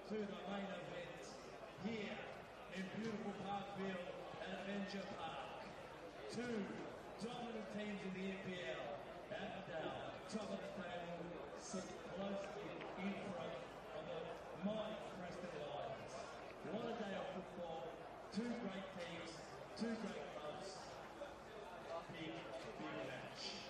to the main event here in beautiful Parkville at Adventure Park. Two dominant teams in the NPL. Avondale, top of the table, sit closely in front of the mighty Preston Lions. What a day of football. Two great teams, two great clubs. Big match.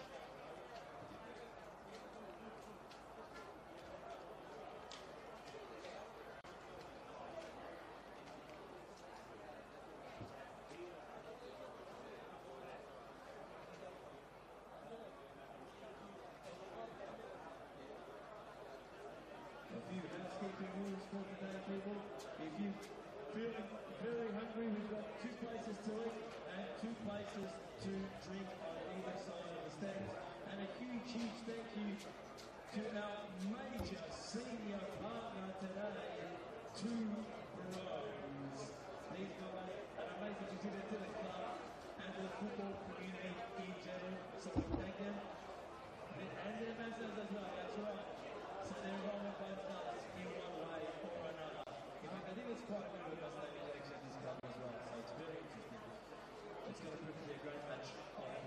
A few housekeeping rules for today, people. If you feel very hungry, we've got 2 places to eat and 2 places to drink on either side of the stands. And a huge thank you to our major senior partner today, Two Bros. These guys are an amazing contributor to the club and to the football community in general. So we thank them. And their ambassadors as well, that's right. So they're involved both clubs in one way or another. In fact, I think it's quite a good of us naming election this club as well, so it's very interesting. It's going to prove to be a great match of football.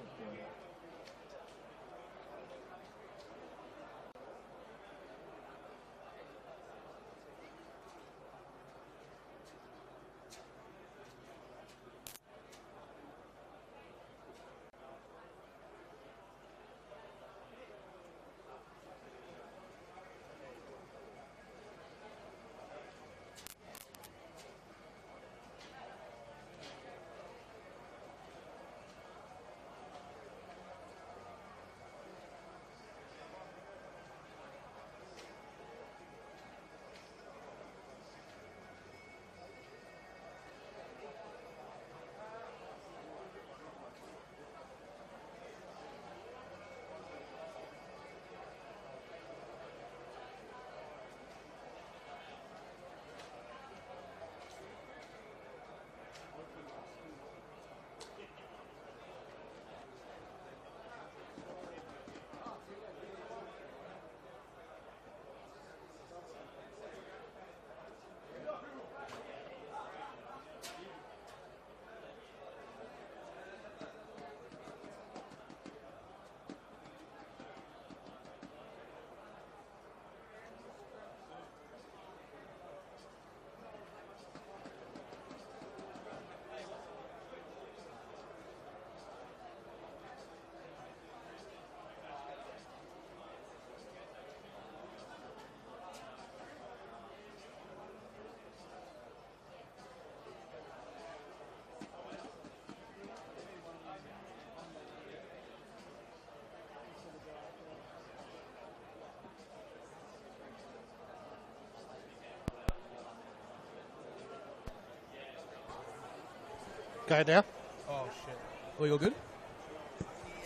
Go now. Oh shit. Well, you're good?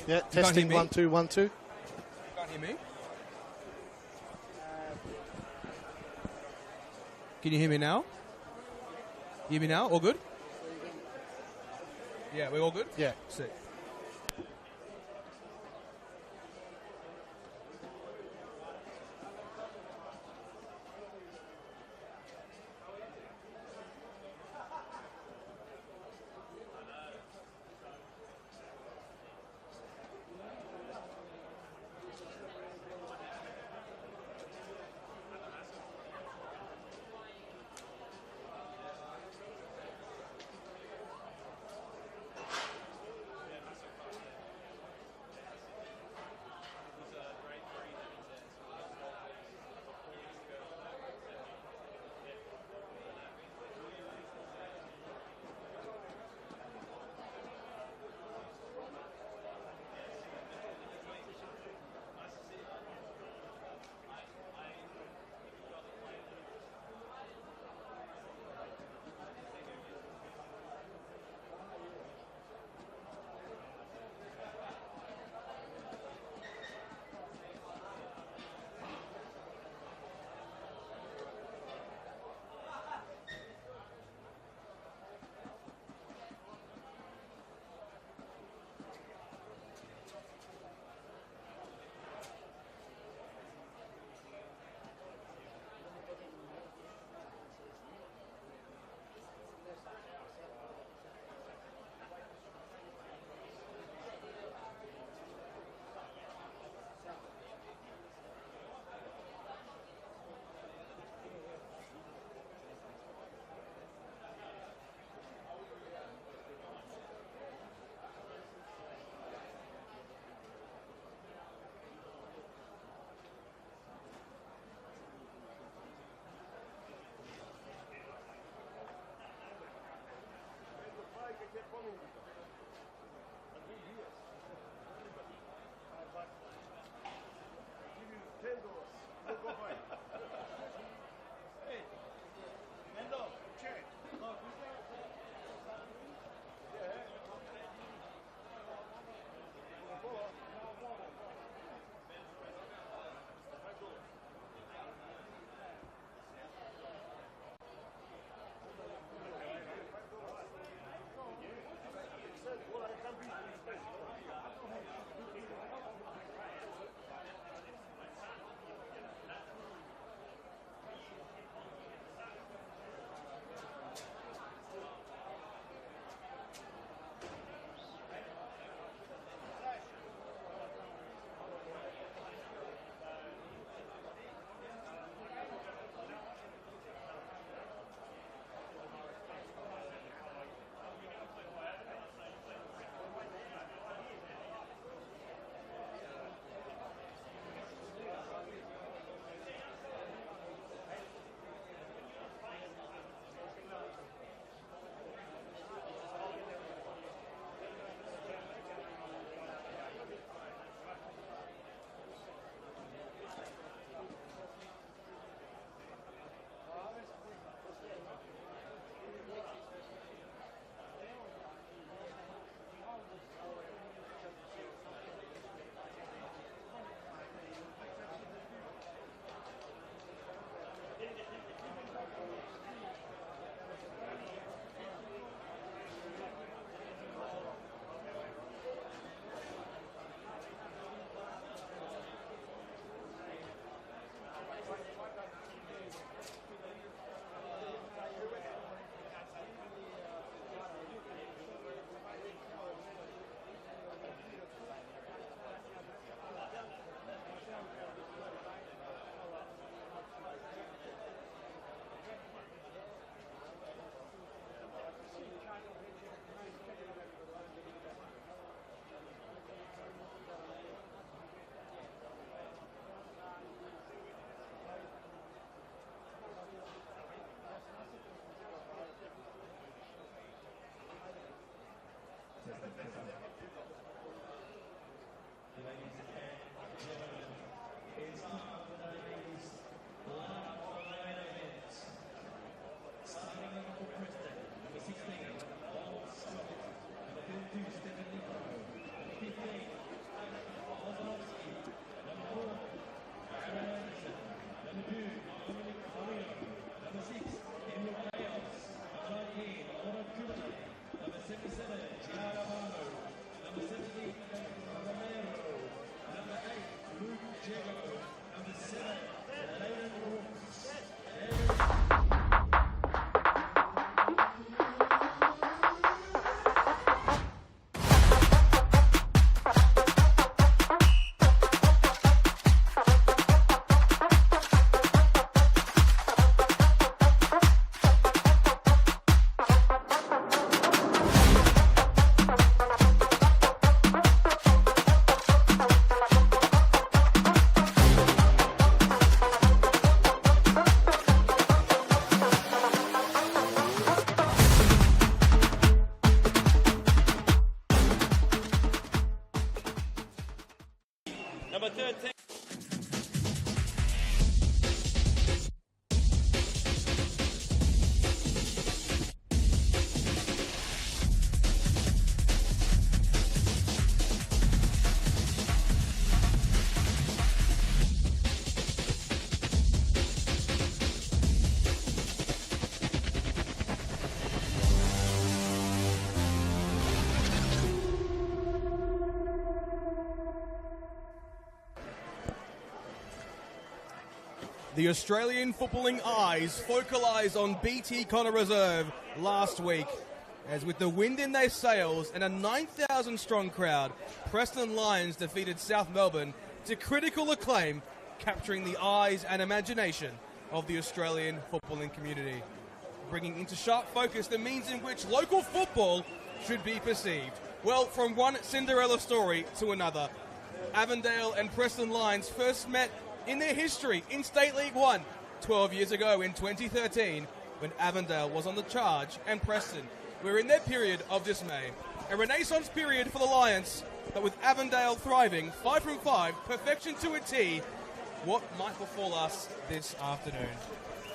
Yeah, testing 1 2 1 2. You can't hear me? Can you hear me now? Hear me now? All good? Yeah, we all good? Yeah. Sick. Number 13. The Australian footballing eyes focalised on BT Connor Reserve last week, as with the wind in their sails and a 9,000 strong crowd, Preston Lions defeated South Melbourne to critical acclaim, capturing the eyes and imagination of the Australian footballing community, bringing into sharp focus the means in which local football should be perceived. Well, from one Cinderella story to another, Avondale and Preston Lions first met in their history in State League 1 12 years ago in 2013, when Avondale was on the charge and Preston we're in their period of dismay. A renaissance period for the Lions, but with Avondale thriving, 5 from 5, perfection to a T, what might befall us this afternoon?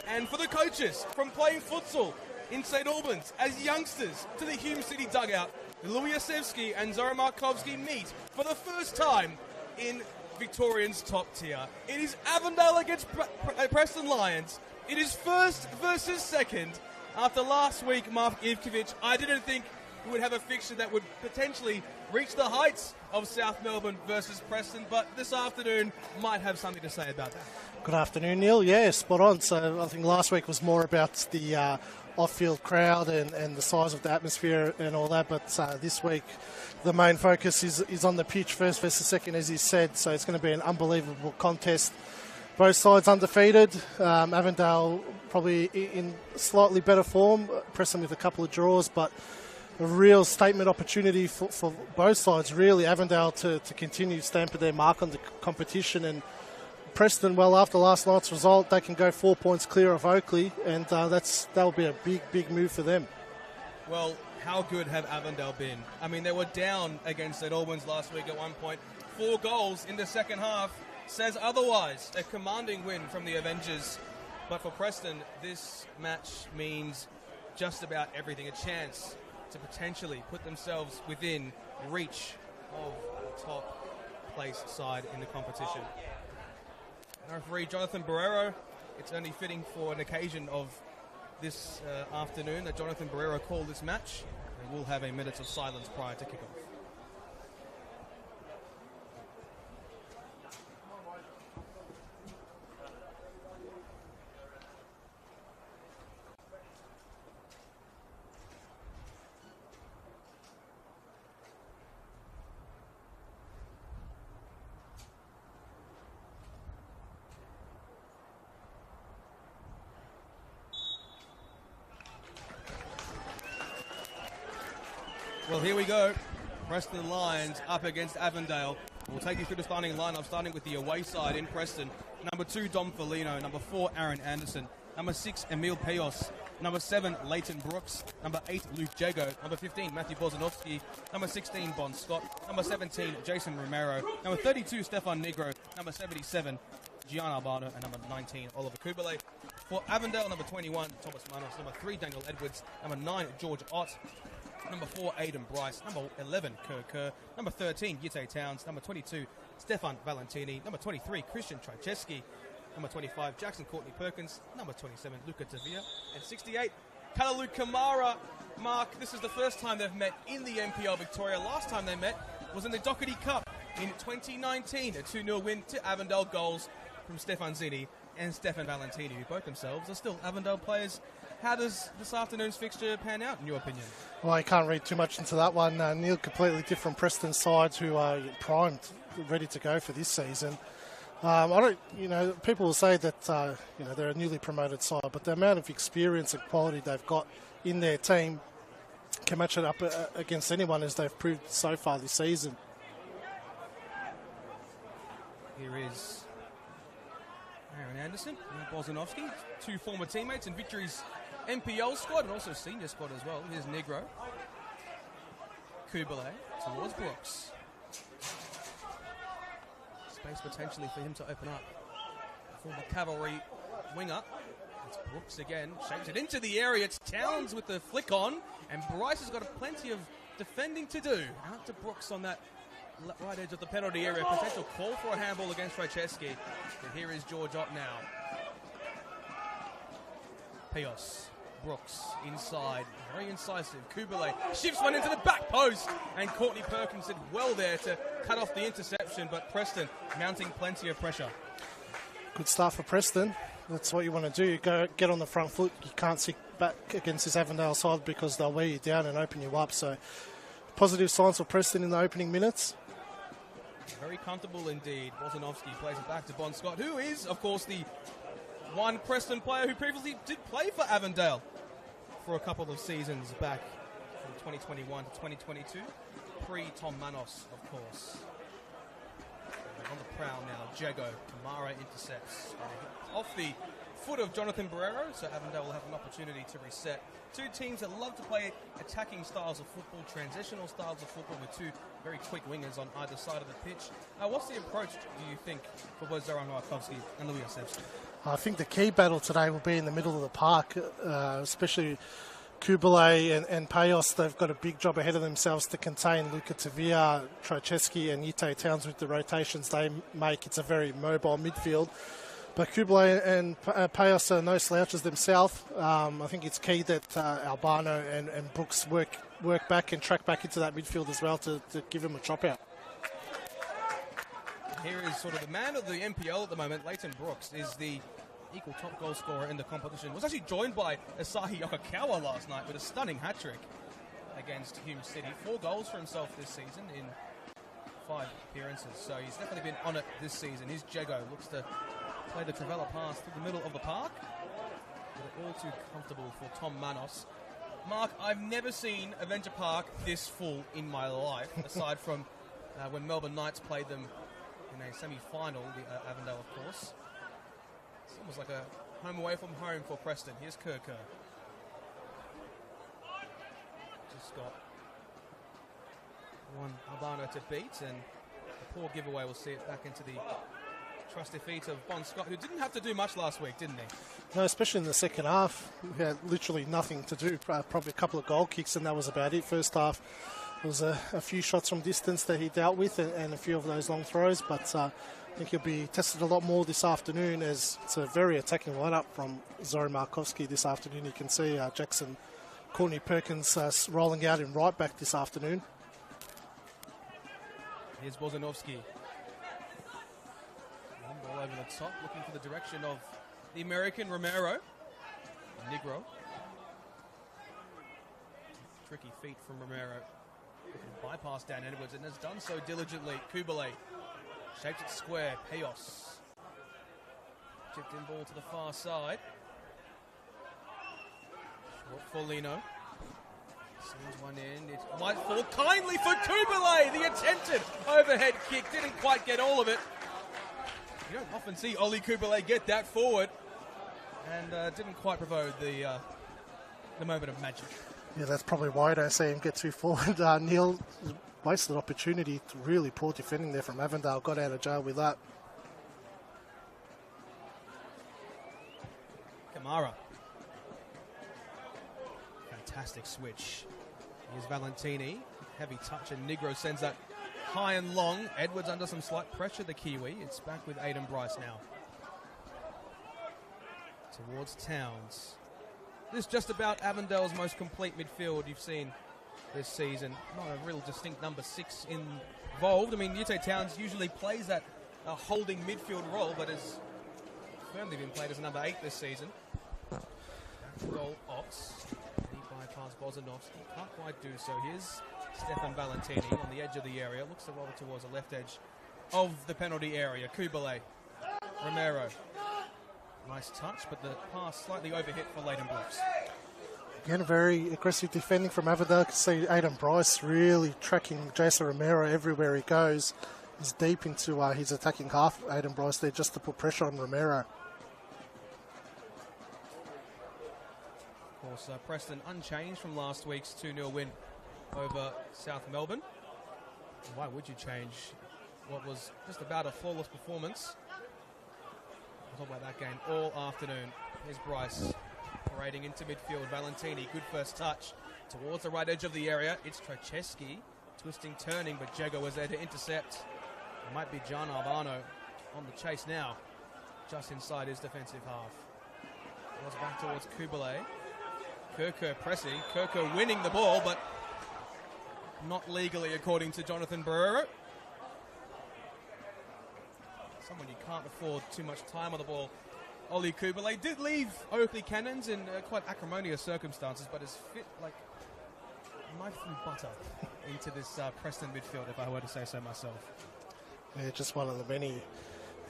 And for the coaches, from playing futsal in St. Albans as youngsters to the Hume City dugout, Louis Yasevsky and Zora Markovsky meet for the first time in Victorian's top tier. It is Avondale against Preston Lions. It is first versus second. After last week, Mark Ivkovic, I didn't think we would have a fixture that would potentially reach the heights of South Melbourne versus Preston, but this afternoon might have something to say about that. Good afternoon, Neil. Yeah, spot on. So I think last week was more about the off-field crowd and the size of the atmosphere and all that, but this week the main focus is on the pitch, first versus second, as you said. So it's going to be an unbelievable contest. Both sides undefeated. Avondale probably in slightly better form, Preston with a couple of draws, but a real statement opportunity for both sides, really. Avondale to continue stamping their mark on the competition, and Preston, well, after last night's result, they can go 4 points clear of Oakley, and that'll be a big move for them. Well, how good have Avondale been? I mean, they were down against St. Albans last week at one point. 4 goals in the second half says otherwise. A commanding win from the Avengers. But for Preston, this match means just about everything. A chance to potentially put themselves within reach of the top place side in the competition. Referee Jonathan Barrero, it's only fitting for an occasion of this afternoon that Jonathan Barrero called this match. And we'll have a minute of silence prior to kickoff. Well, here we go. Preston Lions up against Avondale. We'll take you through the starting lineup, starting with the away side in Preston. Number 2, Dom Felino. Number 4, Aaron Anderson. Number 6, Emil Payos. Number 7, Leighton Brooks. Number 8, Luke Jago. Number 15, Matthew Bozanovsky. Number 16, Bon Scott. Number 17, Jason Romero. Number 32, Stefan Negro. Number 77, Gian Albano. And number 19, Oliver Kubele. For Avondale, number 21, Thomas Manos. Number 3, Daniel Edwards. Number 9, George Ott. Number 4, Aidan Bryce. Number 11, Kerr. Number 13, Yitte Towns. Number 22, Stefan Valentini. Number 23, Christian Trajewski. Number 25, Jackson Courtney Perkins. Number 27, Luca Tavia. And 68, Kalalu Kamara. Mark, this is the first time they've met in the NPL Victoria. Last time they met was in the Doherty Cup in 2019. A 2-0 win to Avondale, goals from Stefan Zini and Stefan Valentini, who both themselves are still Avondale players. How does this afternoon's fixture pan out, in your opinion? Well, I can't read too much into that one. Neil, completely different Preston sides who are primed, ready to go for this season. People will say that, they're a newly promoted side, but the amount of experience and quality they've got in their team can match it up against anyone, as they've proved so far this season. Here is Aaron Anderson and Bozanovsky, 2 former teammates in Victory's NPL squad and also senior squad as well. Here's Negro. Kubele towards Brooks. Space potentially for him to open up. Former cavalry winger. It's Brooks again. Shapes it into the area. It's Towns with the flick on. And Bryce has got plenty of defending to do. Out to Brooks on that right edge of the penalty area. Potential call for a handball against Trajewski. And here is George Ott now. Payos. Brooks inside, very incisive. Kubele shifts one into the back post, and Courtney Perkins did well there to cut off the interception, but Preston mounting plenty of pressure. Good start for Preston. That's what you want to do. You go get on the front foot. You can't sit back against this Avondale side because they'll wear you down and open you up. So positive signs for Preston in the opening minutes. Very comfortable indeed. Bozanovsky plays it back to Bon Scott, who is, of course, the one Preston player who previously did play for Avondale for a couple of seasons back from 2021 to 2022. Pre-Tom Manos, of course. On the prowl now, Jago. Kamara intercepts. Off the foot of Jonathan Barrero, so Avondale will have an opportunity to reset. Two teams that love to play attacking styles of football, transitional styles of football, with two very quick wingers on either side of the pitch. What's the approach, do you think, for both Zoran Markovsky and Louis Osevsky? I think the key battle today will be in the middle of the park, especially Kubale and Payos. They've got a big job ahead of themselves to contain Luka Tavia, Trocheski and Yite Towns with the rotations they make. It's a very mobile midfield. But Kubale and Payos are no slouches themselves. I think it's key that Albano and Brooks work back and track back into that midfield as well to give him a chop out. Here is sort of the man of the NPL at the moment. Leighton Brooks is the equal top goal scorer in the competition. Was actually joined by Asahi Yokokawa last night with a stunning hat-trick against Hume City. 4 goals for himself this season in 5 appearances. So he's definitely been on it this season. His Jago looks to play the Travella pass through the middle of the park. But all too comfortable for Tom Manos. Mark, I've never seen Avenger Park this full in my life, aside from when Melbourne Knights played them in a semi-final, the Avondale, of course. It's almost like a home away from home for Preston. Here's Kerker. Just got one Albano to beat, and a poor giveaway will see it back into the trusty feet of Bon Scott, who didn't have to do much last week, didn't he? No, especially in the second half. We had literally nothing to do, probably a couple of goal kicks, and that was about it. First half, there was a few shots from distance that he dealt with and a few of those long throws, but I think he'll be tested a lot more this afternoon, as it's a very attacking lineup from Zoran Markovsky this afternoon. You can see Jackson Courtney Perkins rolling out in right back this afternoon. Here's Bozanovsky. One ball over the top, looking for the direction of the American Romero. Negro. Tricky feet from Romero. Bypass Dan Edwards, and has done so diligently. Kubale shaped it square. Payos. Chipped in ball to the far side. Short for Lino. Sends one in. It might fall kindly for Kubale. The attempted overhead kick didn't quite get all of it. You don't often see Oli Kubale get that forward, and didn't quite provoke the moment of magic. Yeah, that's probably why I don't see him get too forward. Neil wasted opportunity. Really poor defending there from Avondale. Got out of jail with that. Kamara. Fantastic switch. Here's Valentini. Heavy touch, and Negro sends that high and long. Edwards under some slight pressure, the Kiwi. It's back with Aiden Bryce now. Towards Towns. This is just about Avondale's most complete midfield you've seen this season. Not a real distinct number 6 involved. I mean, Yute Towns usually plays that holding midfield role, but has firmly been played as a number 8 this season. Back to goal, Ox. He bypass Bozanovsky. Can't quite do so. Here's Stefan Valentini on the edge of the area. Looks to roll towards the left edge of the penalty area. Kubale. Romero. Nice touch, but the pass slightly overhit for Leighton Brooks. Again, very aggressive defending from Avondale. You can see Aiden Bryce really tracking Jason Romero everywhere he goes. He's deep into his attacking half, Aiden Bryce there, just to put pressure on Romero. Of course, Preston unchanged from last week's 2-0 win over South Melbourne. Why would you change what was just about a flawless performance? We'll talk about that game all afternoon. Here's Bryce parading into midfield. Valentini, good first touch towards the right edge of the area. It's Trocheski, twisting, turning, but Jago was there to intercept. It might be John Albano on the chase now, just inside his defensive half. Goes back towards Kubale. Kerker pressing. Kerker winning the ball, but not legally, according to Jonathan Barrero. Someone you can't afford too much time on the ball. Oli Kubale did leave Oakley Cannons in quite acrimonious circumstances, but has fit like knife and butter into this Preston midfield, if I were to say so myself. Yeah, just one of the many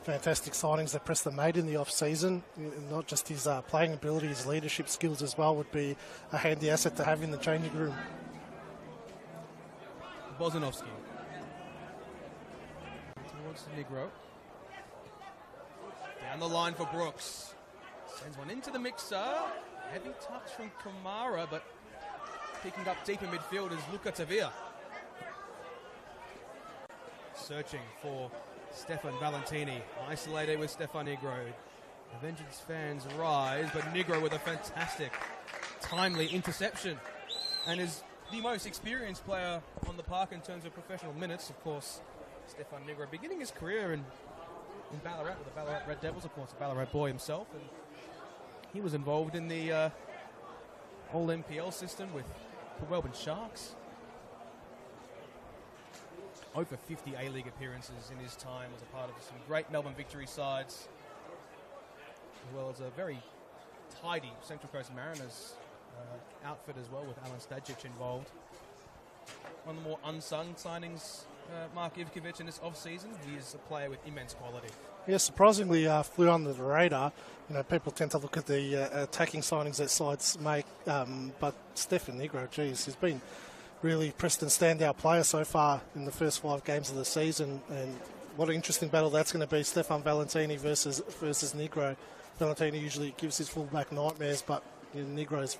fantastic signings that Preston made in the off-season. Not just his playing ability, his leadership skills as well would be a handy asset to have in the changing room. Bozanovsky. Towards Negro. Down the line for Brooks. Sends one into the mixer. Heavy touch from Kamara, but picking up deep in midfield is Luca Tavia. Searching for Stefan Valentini. Isolated with Stefan Negro. The Vengeance fans rise, but Negro with a fantastic, timely interception. And is the most experienced player on the park in terms of professional minutes, of course. Stefan Negro beginning his career in Ballarat with the Ballarat Red Devils, of course, a Ballarat boy himself. And he was involved in the old NPL system with the Melbourne Sharks. Over 50 A-League appearances in his time, was a part of some great Melbourne Victory sides, as well as a very tidy Central Coast Mariners outfit as well, with Alan Stajic involved. One of the more unsung signings, Mark Ivkovic, in this off-season. He is a player with immense quality. Yeah, surprisingly flew under the radar. You know, people tend to look at the attacking signings that sides make, but Stefan Negro, geez, he's been really Preston's standout player so far in the first 5 games of the season, and what an interesting battle that's going to be. Stefan Valentini versus Negro. Valentini usually gives his fullback nightmares, but you know, Negro's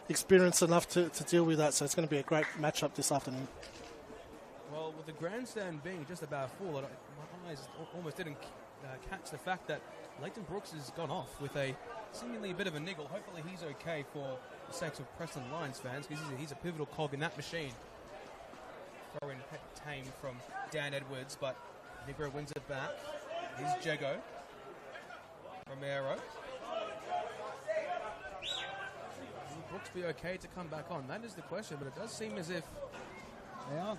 experienced enough to deal with that, so it's going to be a great matchup this afternoon. Well, with the grandstand being just about full, my eyes almost didn't catch the fact that Leighton Brooks has gone off with seemingly a bit of a niggle. Hopefully he's okay for the sakes of Preston Lions fans, because he's a pivotal cog in that machine. Throw in tame from Dan Edwards, but Negro wins it back. Here's Jago. Romero. Will Brooks be okay to come back on? That is the question, but it does seem as if they are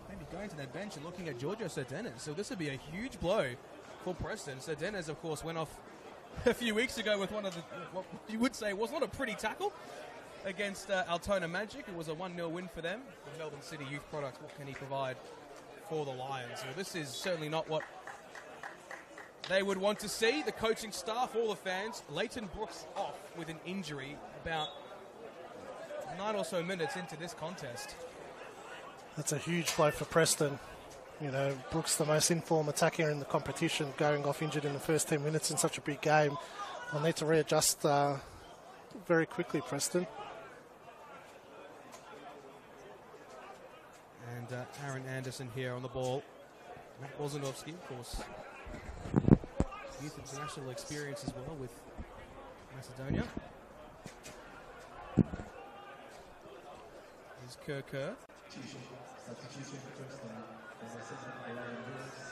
maybe going to their bench and looking at Giorgio Sardenas. So this would be a huge blow for Preston. Sardenas, of course, went off a few weeks ago with one of what you would say was not a pretty tackle against Altona Magic. It was a 1-0 win for them. The Melbourne City youth product, what can he provide for the Lions? Well, this is certainly not what they would want to see. The coaching staff, all the fans. Leighton Brooks off with an injury about 9 or so minutes into this contest. That's a huge blow for Preston. You know, Brooks, the most informed attacker in the competition, going off injured in the first 10 minutes in such a big game. They'll need to readjust very quickly, Preston. And Aaron Anderson here on the ball. Matt Wozanovsky, of course, youth international experience as well with Macedonia. Here's Kerr.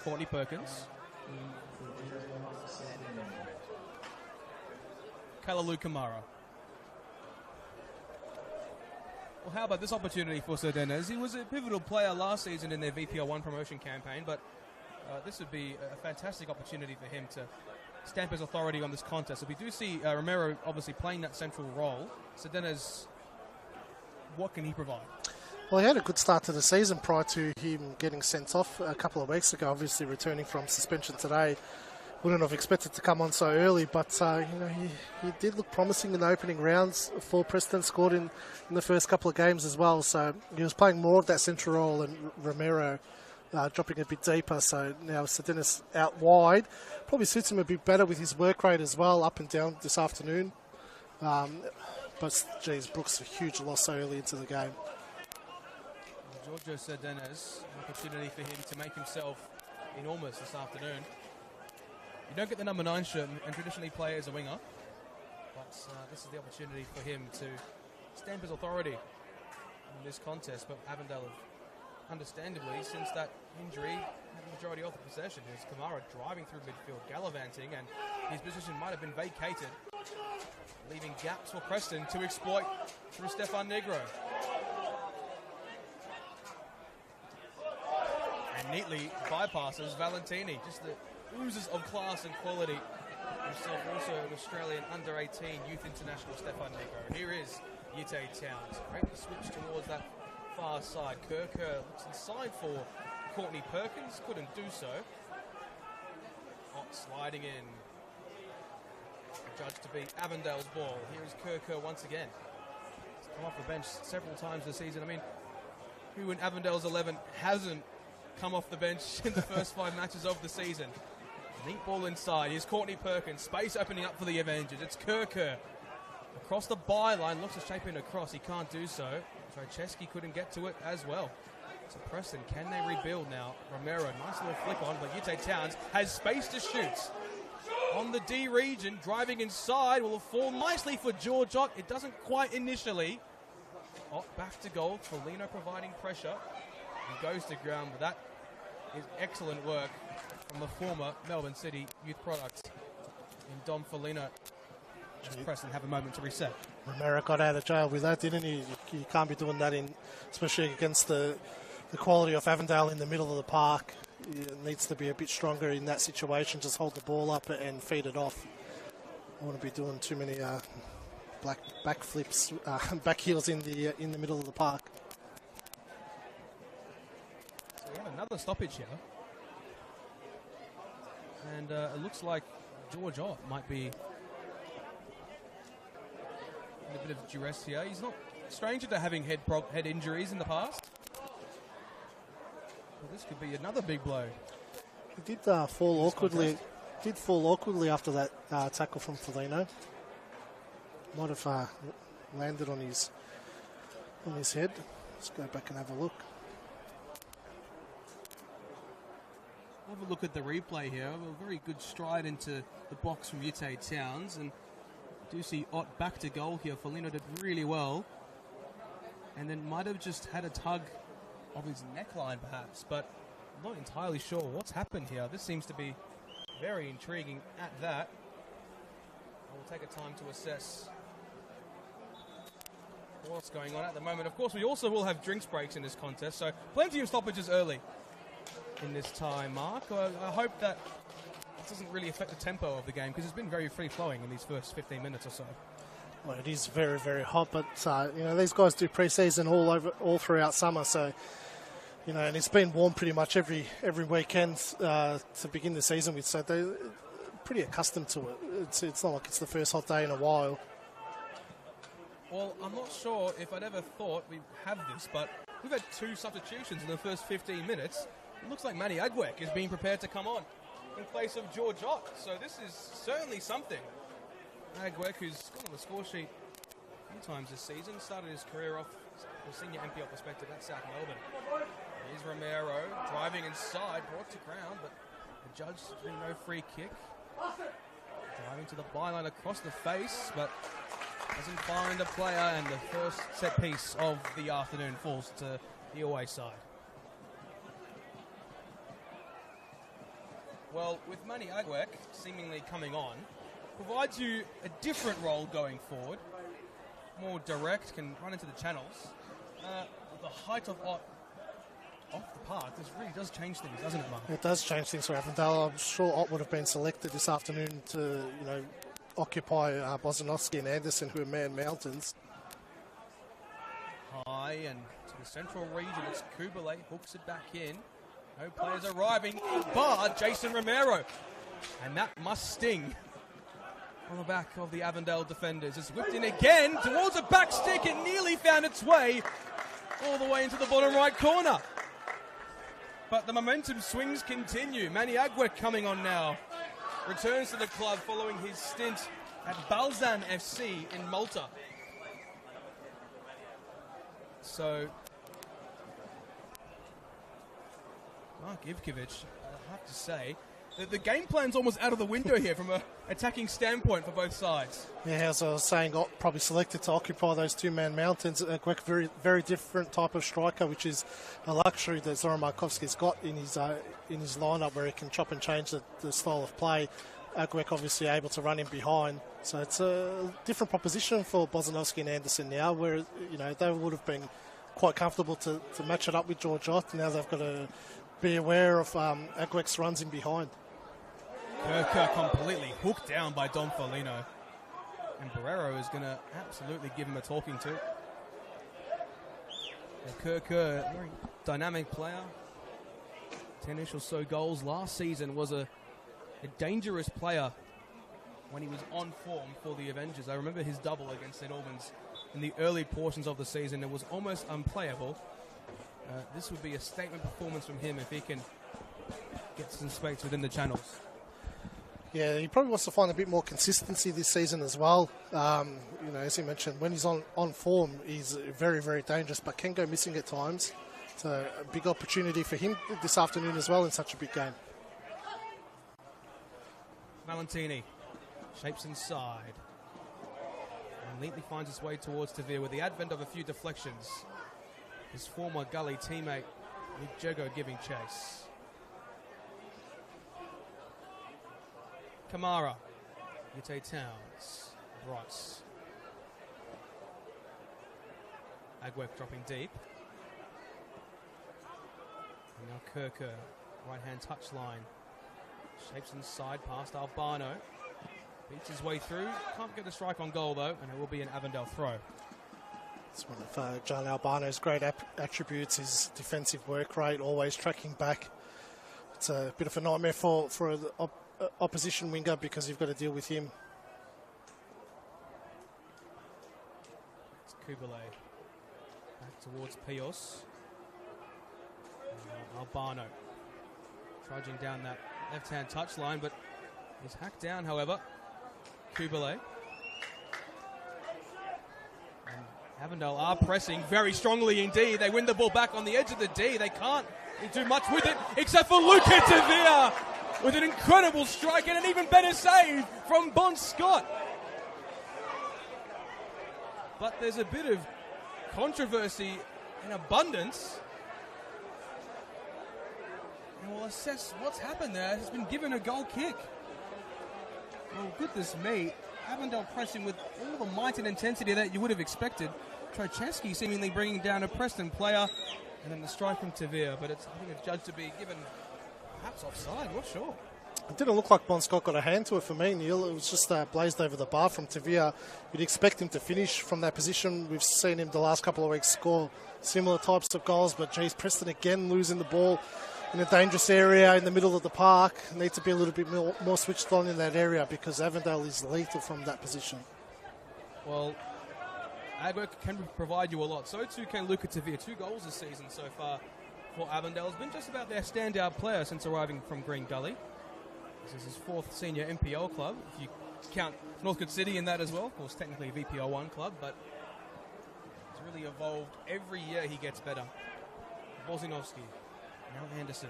Courtney Perkins. Kalalu Kamara. Well, how about this opportunity for Sardenas? He was a pivotal player last season in their VPL1 promotion campaign, but this would be a fantastic opportunity for him to stamp his authority on this contest. So we do see Romero obviously playing that central role. Sardenas, what can he provide? Well, he had a good start to the season prior to him getting sent off a couple of weeks ago, obviously returning from suspension today. Wouldn't have expected to come on so early, but you know, he did look promising in the opening rounds for Preston, scored in the first couple of games as well, so he was playing more of that central role, and Romero dropping a bit deeper, so now Sardenas out wide. Probably suits him a bit better with his work rate as well, up and down this afternoon. But, geez, Brooks, a huge loss so early into the game. Giorgio Sardenas, an opportunity for him to make himself enormous this afternoon. You don't get the number 9 shirt and traditionally play as a winger, but this is the opportunity for him to stamp his authority in this contest. But Avondale, understandably, since that injury, had the majority of the possession. Here's Kamara driving through midfield, gallivanting, and his position might have been vacated, leaving gaps for Preston to exploit through Stefan Negro. And neatly bypasses Valentini, just the oozes of class and quality. Himself also an Australian under-18 youth international, Stefan Negro. Here is Yite Towns. Great to switch towards that far side. Kerr looks inside for Courtney Perkins, couldn't do so. Hot sliding in. Judged to be Avondale's ball. Here is Kerr once again. He's come off the bench several times this season. I mean, who in Avondale's 11 hasn't come off the bench in the first 5 matches of the season? Neat ball inside. Here's Courtney Perkins. Space opening up for the Avengers. It's Kerr. Across the byline. Looks to shape in across. He can't do so. Franceschi couldn't get to it as well. So Preston, can they rebuild now? Romero, nice little flick on, but Ute Towns has space to shoot. On the D region, driving inside. Will fall nicely for George Ott. It doesn't quite initially. Ott back to goal. Foligno providing pressure. He goes to ground, but that is excellent work from the former Melbourne City youth product in Dom Foligno. Just Preston have a moment to reset. Romero got out of jail with that, didn't he? You can't be doing that, especially against the quality of Avondale in the middle of the park. It needs to be a bit stronger in that situation. Just hold the ball up and feed it off. I want to be doing too many back flips, back heels in the middle of the park. So we have another stoppage here, and it looks like George Ott might be in a bit of duress here. He's not a stranger to having head injuries in the past. Well, this could be another big blow. He did fall awkwardly. Did fall awkwardly after that tackle from Foligno. Might have landed on his head. Let's go back and have a look. Have a look at the replay here. A very good stride into the box from Ute Towns, and do see Ott back to goal here. Foligno did really well, and then might have just had a tug of his neckline perhaps, but I'm not entirely sure what's happened here. This seems to be very intriguing at that. I will take a time to assess what's going on at the moment. Of course, we also will have drinks breaks in this contest, so plenty of stoppages early in this time, Mark. I hope that this doesn't really affect the tempo of the game, because it's been very free-flowing in these first 15 minutes or so. Well, it is very, very hot, but these guys do pre-season all throughout summer, so and it's been warm pretty much every weekend to begin the season with, so they're pretty accustomed to it. It's not like it's the first hot day in a while. Well, I'm not sure if I'd ever thought we'd have this, but we've had 2 substitutions in the first 15 minutes. It looks like Manny Aguek is being prepared to come on in place of George Ott, so this is certainly something. Aguek, who's gone on the score sheet a few times this season, started his career off from a senior NPL perspective at South Melbourne. Here's Romero driving inside, brought to ground, but the judge said no free kick. Driving to the byline across the face, but doesn't find a player, and the first set piece of the afternoon falls to the away side. Well, with Manny Aguek seemingly coming on, provides you a different role going forward, more direct, can run into the channels. The height of Ott off the park, this really does change things, doesn't it, Mark? It does change things for Avondale. I'm sure Ott would have been selected this afternoon to, occupy Bozanovsky and Anderson, who are man mountains. High and to the central region, it's Kubele, hooks it back in. No players arriving, but Jason Romero. And that must sting on the back of the Avondale defenders. It's whipped in again towards a back stick. It nearly found its way all the way into the bottom right corner. But the momentum swings continue. Manny Aguek coming on now. Returns to the club following his stint at Balzan FC in Malta. So Mark Ivkovic, I have to say, the game plan's almost out of the window here from an attacking standpoint for both sides. Yeah, as I was saying, Ott probably selected to occupy those two-man mountains. Aguek, very, very different type of striker, which is a luxury that Zoran Markovski's got in his lineup, where he can chop and change the style of play. Aguek obviously able to run in behind. So it's a different proposition for Bozanovsky and Anderson now, where they would have been quite comfortable to match it up with George Ott. Now they've got to be aware of Aguek's runs in behind. Kerr completely hooked down by Dom Foligno. And Barrero is going to absolutely give him a talking to. Kerr, very dynamic player. 10-ish or so goals last season, was a dangerous player when he was on form for the Avengers. I remember his double against St Albans in the early portions of the season. It was almost unplayable. This would be a statement performance from him if he can get some space within the channels. Yeah, he probably wants to find a bit more consistency this season as well. As you mentioned, when he's on form, he's very, very dangerous, but can go missing at times. So a big opportunity for him this afternoon as well in such a big game. Valentini shapes inside and neatly finds his way towards Tavir with the advent of a few deflections. His former gully teammate, Jego, giving chase. Kamara, Ute Towns, Bryce. Aguek dropping deep. And now Kirker, right-hand touchline. Shapes inside past Albano. Beats his way through. Can't get a strike on goal, though, and it will be an Avondale throw. It's one of John Albano's great attributes, his defensive work rate, always tracking back. It's a bit of a nightmare for the opposition winger because you've got to deal with him. It's Kubale. Back towards Pios. Albano trudging down that left-hand touchline, but he's hacked down, however. Kubale. And Avondale are pressing very strongly indeed. They win the ball back on the edge of the D. They can't do much with it, except for Luca Tavir with an incredible strike and an even better save from Bon Scott. But there's a bit of controversy in abundance. And we'll assess what's happened there. He's been given a goal kick. Oh, goodness me. Avondale pressing with all the might and intensity that you would have expected. Trocheski seemingly bringing down a Preston player. And then the strike from Tavir. But I think it's judged to be given perhaps offside. I'm not sure. It didn't look like Bon Scott got a hand to it for me, Neil. It was just blazed over the bar from Tavir. You'd expect him to finish from that position. We've seen him the last couple of weeks score similar types of goals. But, geez, Preston again losing the ball in a dangerous area in the middle of the park. Need to be a little bit more switched on in that area because Avondale is lethal from that position. Well, Aguek can provide you a lot. So too can Luca Tavir. 2 goals this season so far for Avondale. Has been just about their standout player since arriving from Green Gully. This is his 4th senior NPL club. If you count Northcote City in that as well. Of course, technically a VPL1 club, but he's really evolved. Every year he gets better. Bozinovski. Now Anderson.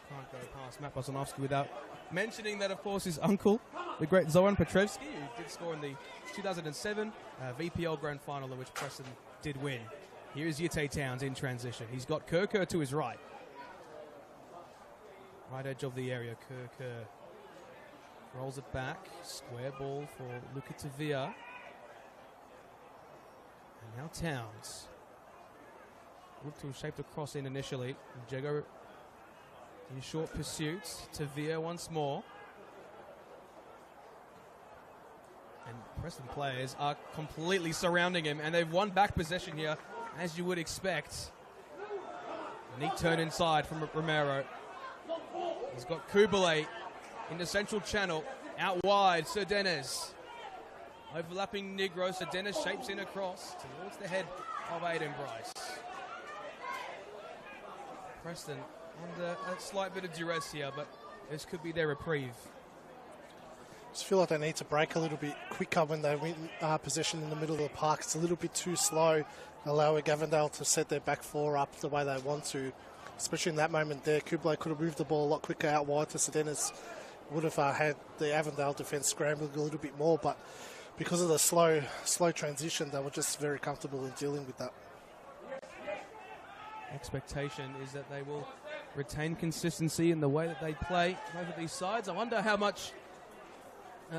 Can't go past Matt Bozinovski without mentioning that, of course, his uncle, the great Zoran Petrevski, who did score in the 2007 VPL Grand Final, in which Preston did win. Here is Ute Towns in transition. He's got Kirker to his right. Right edge of the area, Kirker rolls it back. Square ball for Luca Tavir. And now Towns. Looked to have shaped a cross in initially. Jego in short pursuit. Tavir once more. And Preston players are completely surrounding him, and they've won back possession here, as you would expect. A neat turn inside from Romero. He's got Kubale in the central channel. Out wide, Serdenes. Overlapping Negro. Serdenes shapes in across towards the head of Aiden Bryce. Preston under a slight bit of duress here, but this could be their reprieve. Just feel like they need to break a little bit quicker when they win possession in the middle of the park. It's a little bit too slow, allowing Avondale to set their back 4 up the way they want to. Especially in that moment there, Kubale could have moved the ball a lot quicker out wide to Sedenas. Would have had the Avondale defence scrambling a little bit more, but because of the slow transition, they were just very comfortable in dealing with that. Expectation is that they will retain consistency in the way that they play both of these sides. I wonder how much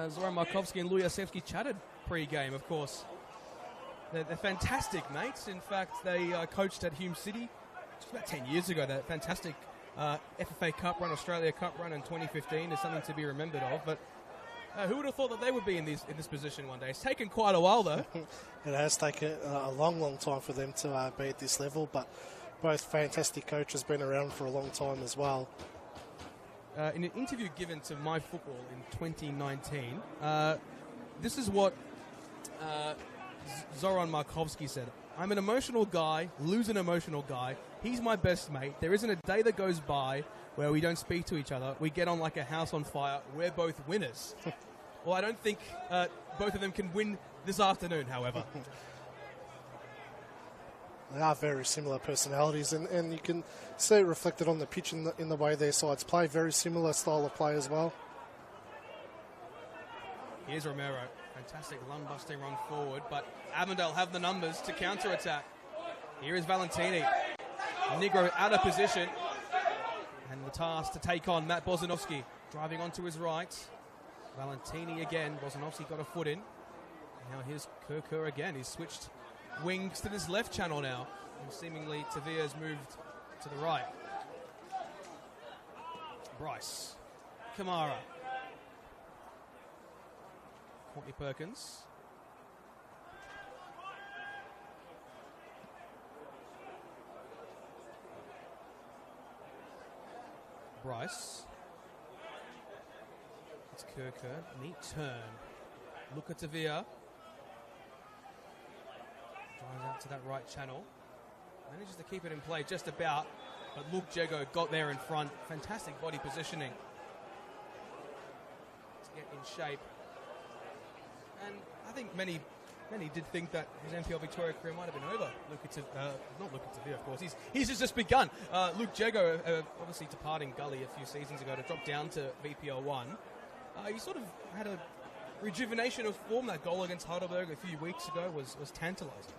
Zoran Markovsky and Lujasevski chatted pre-game, of course. They're fantastic mates. In fact, they coached at Hume City just about 10 years ago. That fantastic FFA Cup run, Australia Cup run in 2015 is something to be remembered of. But who would have thought that they would be in this position one day? It's taken quite a while, though. It has taken a long time for them to be at this level, but both fantastic coaches, been around for a long time as well. In an interview given to My Football in 2019, this is what Zoran Markovsky said. I'm an emotional guy, lose an emotional guy. He's my best mate. There isn't a day that goes by where we don't speak to each other. We get on like a house on fire. We're both winners. Well, I don't think both of them can win this afternoon, however. They are very similar personalities, and you can see it reflected on the pitch in the way their sides play. Very similar style of play as well. Here's Romero. Fantastic lung-busting run forward, but Avondale have the numbers to counter-attack. Here is Valentini. Negro out of position. And the task to take on Matt Bozanovsky. Driving onto his right. Valentini again. Bozanovsky got a foot in. Now here's Kerr again. He's switched wings to this left channel now. And seemingly Tavia's moved to the right. Bryce. Kamara. Courtney Perkins. Bryce. It's Kerr. Neat turn. Look at Tavia. Drives out to that right channel. Manages to keep it in play just about. But Luke Jego got there in front. Fantastic body positioning. To get in shape. And I think many did think that his NPL Victoria career might have been over. Not Luka Tavia, of course. He's just begun. Luke Jego, obviously departing Gully a few seasons ago to drop down to VPL 1. He sort of had a rejuvenation of form. That goal against Heidelberg a few weeks ago was tantalising.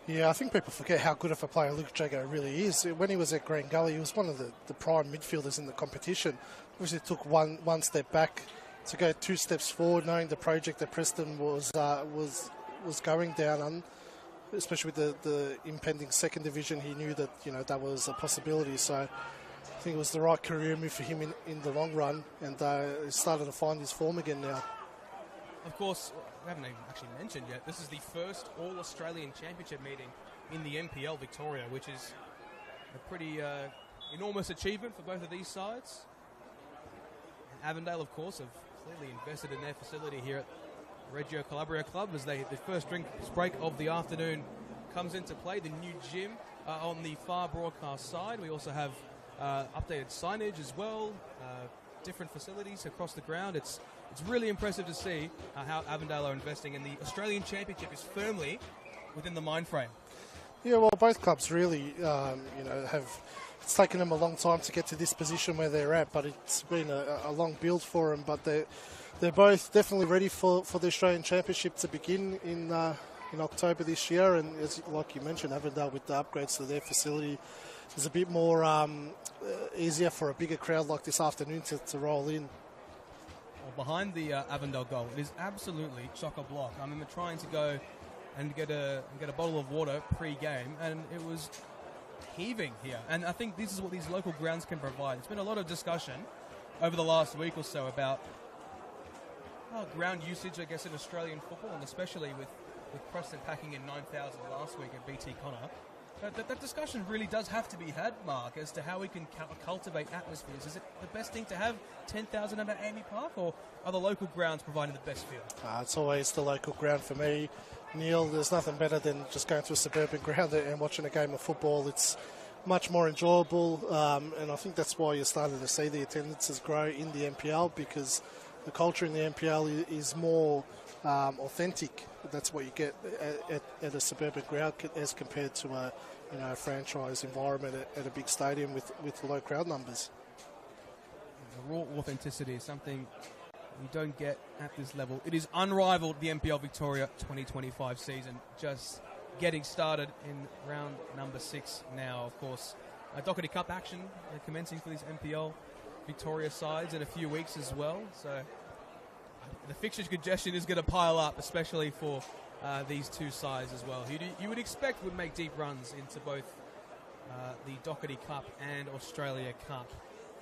Yeah, I think people forget how good of a player Luke Jago really is. When he was at Green Gully, he was one of the prime midfielders in the competition. Obviously took one step back to go 2 steps forward, knowing the project that Preston was going down on, especially with the impending second division. He knew that that was a possibility. So I think it was the right career move for him in the long run, and he started to find his form again now. Of course, we haven't even actually mentioned yet, this is the first All-Australian Championship meeting in the NPL Victoria, which is a pretty enormous achievement for both of these sides. And Avondale, of course, have clearly invested in their facility here at Reggio Calabria Club as the first drinks break of the afternoon comes into play. The new gym on the far broadcast side. We also have updated signage as well, different facilities across the ground. It's really impressive to see how Avondale are investing, and the Australian Championship is firmly within the mind frame. Yeah, well, both clubs really, have. It's taken them a long time to get to this position where they're at, but it's been a long build for them. But they're both definitely ready for the Australian Championship to begin in October this year. And like you mentioned, Avondale with the upgrades to their facility is a bit more easier for a bigger crowd like this afternoon to roll in. Well, behind the Avondale goal, it is absolutely chock-a-block. I remember trying to go and get a bottle of water pre-game, and it was heaving here. And I think this is what these local grounds can provide. There's been a lot of discussion over the last week or so about ground usage, I guess, in Australian football, and especially with Preston packing in 9,000 last week at BT Connor. That discussion really does have to be had, Mark, as to how we can cultivate atmospheres. Is it the best thing to have 10,000 at Amy Park, or are the local grounds providing the best feel? It's always the local ground for me. Neil, there's nothing better than just going to a suburban ground and watching a game of football. It's much more enjoyable, and I think that's why you're starting to see the attendances grow in the NPL, because the culture in the NPL is more authentic. That's what you get at a suburban ground as compared to a franchise environment at a big stadium with low crowd numbers. The raw authenticity is something you don't get at this level. It is unrivaled, the NPL Victoria 2025 season. Just getting started in round number 6 now, of course. Doherty Cup action commencing for these NPL Victoria sides in a few weeks as well. So the fixture congestion is going to pile up, especially for these two sides as well. You would expect would make deep runs into both the Doherty Cup and Australia Cup,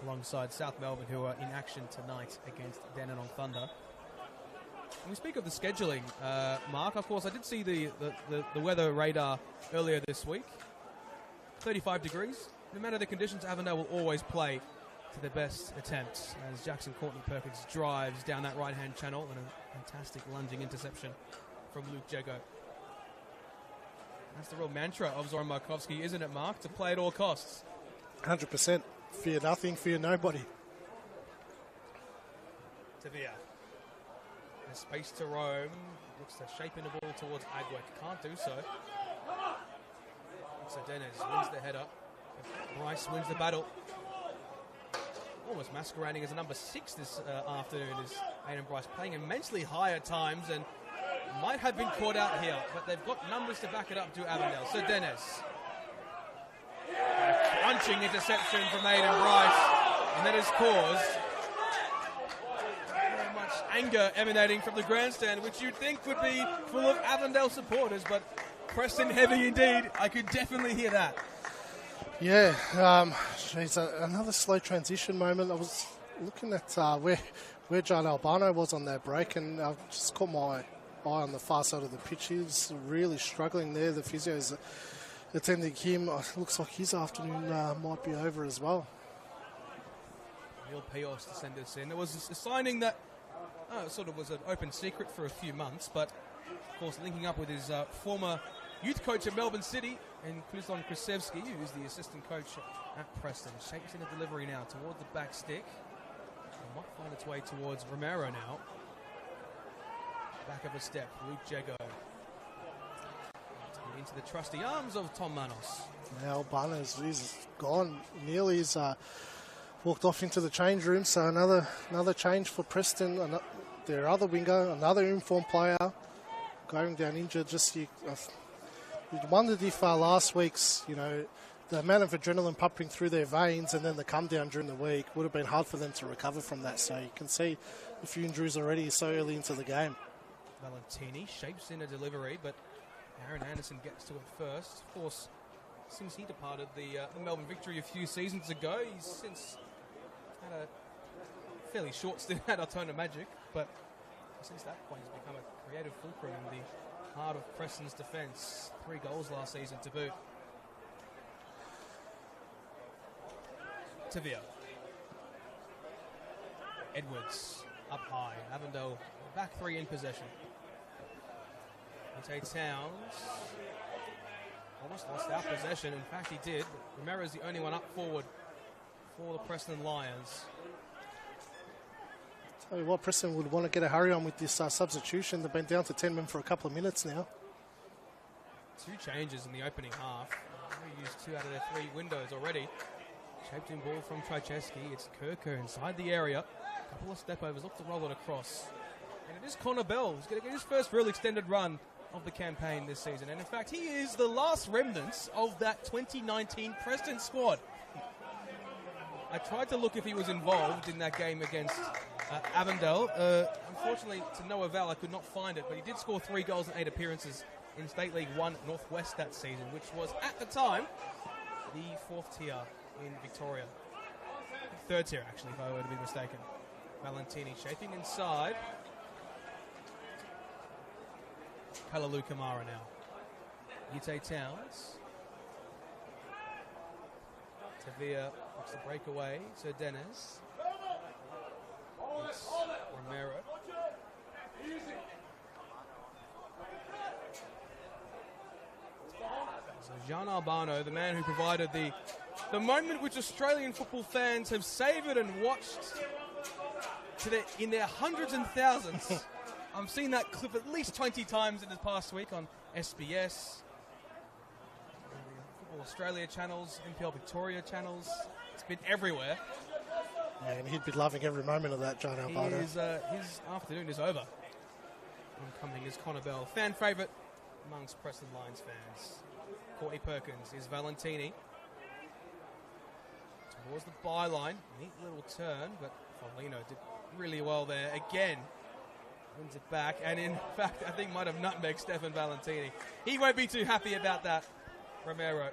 alongside South Melbourne, who are in action tonight against Dandenong Thunder. When we speak of the scheduling, Mark, of course, I did see the weather radar earlier this week. 35 degrees. No matter the conditions, Avondale will always play to their best attempts as Jackson Courtney Perkins drives down that right-hand channel, and a fantastic lunging interception from Luke Jego. That's the real mantra of Zoran Markovski, isn't it, Mark? To play at all costs. 100%. Fear nothing, fear nobody. Tavia. There's space to roam. Looks to shape in the ball towards Aguek. Can't do so. So Dennis wins the header. Bryce wins the battle. Almost masquerading as a number 6 this afternoon is Aiden Bryce, playing immensely high at times and might have been caught out here, but they've got numbers to back it up to Avondale. So Dennis. Crunching interception from Aiden Bryce, and that has caused very much anger emanating from the grandstand, which you'd think would be full of Avondale supporters, but Preston heavy indeed. I could definitely hear that. Yeah, another slow transition moment. I was looking at where John Albano was on that break, and I just caught my eye on the far side of the pitch. He was really struggling there. The physio's attending him. Looks like his afternoon might be over as well. Real payoffs to send us in. There was a signing that sort of was an open secret for a few months, but of course linking up with his former youth coach at Melbourne City, and Kuzlon Krasevsky, who's the assistant coach at Preston. Shapes in a delivery now towards the back stick. It might find its way towards Romero now. Back of a step, Luke Jago. Into the trusty arms of Tom Manos. Now Barnes is gone. Nearly's walked off into the change room, so another change for Preston. Their other winger, another informed player, going down injured. You wondered if last week's, the amount of adrenaline pumping through their veins and then the come down during the week would have been hard for them to recover from that. So you can see a few injuries already so early into the game. Valentini shapes in a delivery, but Aaron Anderson gets to it first. Of course, since he departed the Melbourne Victory a few seasons ago, he's since had a fairly short stint at Altona Magic, but since that point he's become a creative fulcrum in the heart of Preston's defence. 3 goals last season to boot. Tavia. Edwards up high. Avondale back 3 in possession. Tate Towns almost lost out possession. In fact, he did. Romero's the only one up forward for the Preston Lions. Tell you what, Preston would want to get a hurry on with this substitution. They've been down to 10 men for a couple of minutes now. 2 changes in the opening half. They used 2 out of their 3 windows already. Shaped in ball from Tchaikovsky. It's Kirker inside the area. A couple of step overs, look to roll it across. And it is Connor Bell who's going to get his first real extended run of the campaign this season. And in fact, he is the last remnants of that 2019 Preston squad. I tried to look if he was involved in that game against Avondale. Unfortunately, to no avail, I could not find it, but he did score 3 goals and 8 appearances in State League 1 Northwest that season, which was, at the time, the 4th tier in Victoria. 3rd tier, actually, if I were to be mistaken. Valentini shaping inside. Kalalu Kamara now. Ute Towns. Tavia looks to break away. So Dennis. It's Romero. So Jean Albano, the man who provided the moment which Australian football fans have savoured and watched in their hundreds and thousands. I've seen that clip at least 20 times in the past week on SBS, Football Australia channels, NPL Victoria channels. It's been everywhere. Yeah, and he'd be loving every moment of that, John Albano. His afternoon is over. Incoming is Connor Bell, fan favourite amongst Preston Lions fans. Courtney Perkins is Valentini. Towards the byline. Neat little turn, but Foligno did really well there. Again, wins it back, and in fact, I think might have nutmegged Stefan Valentini. He won't be too happy about that, Romero.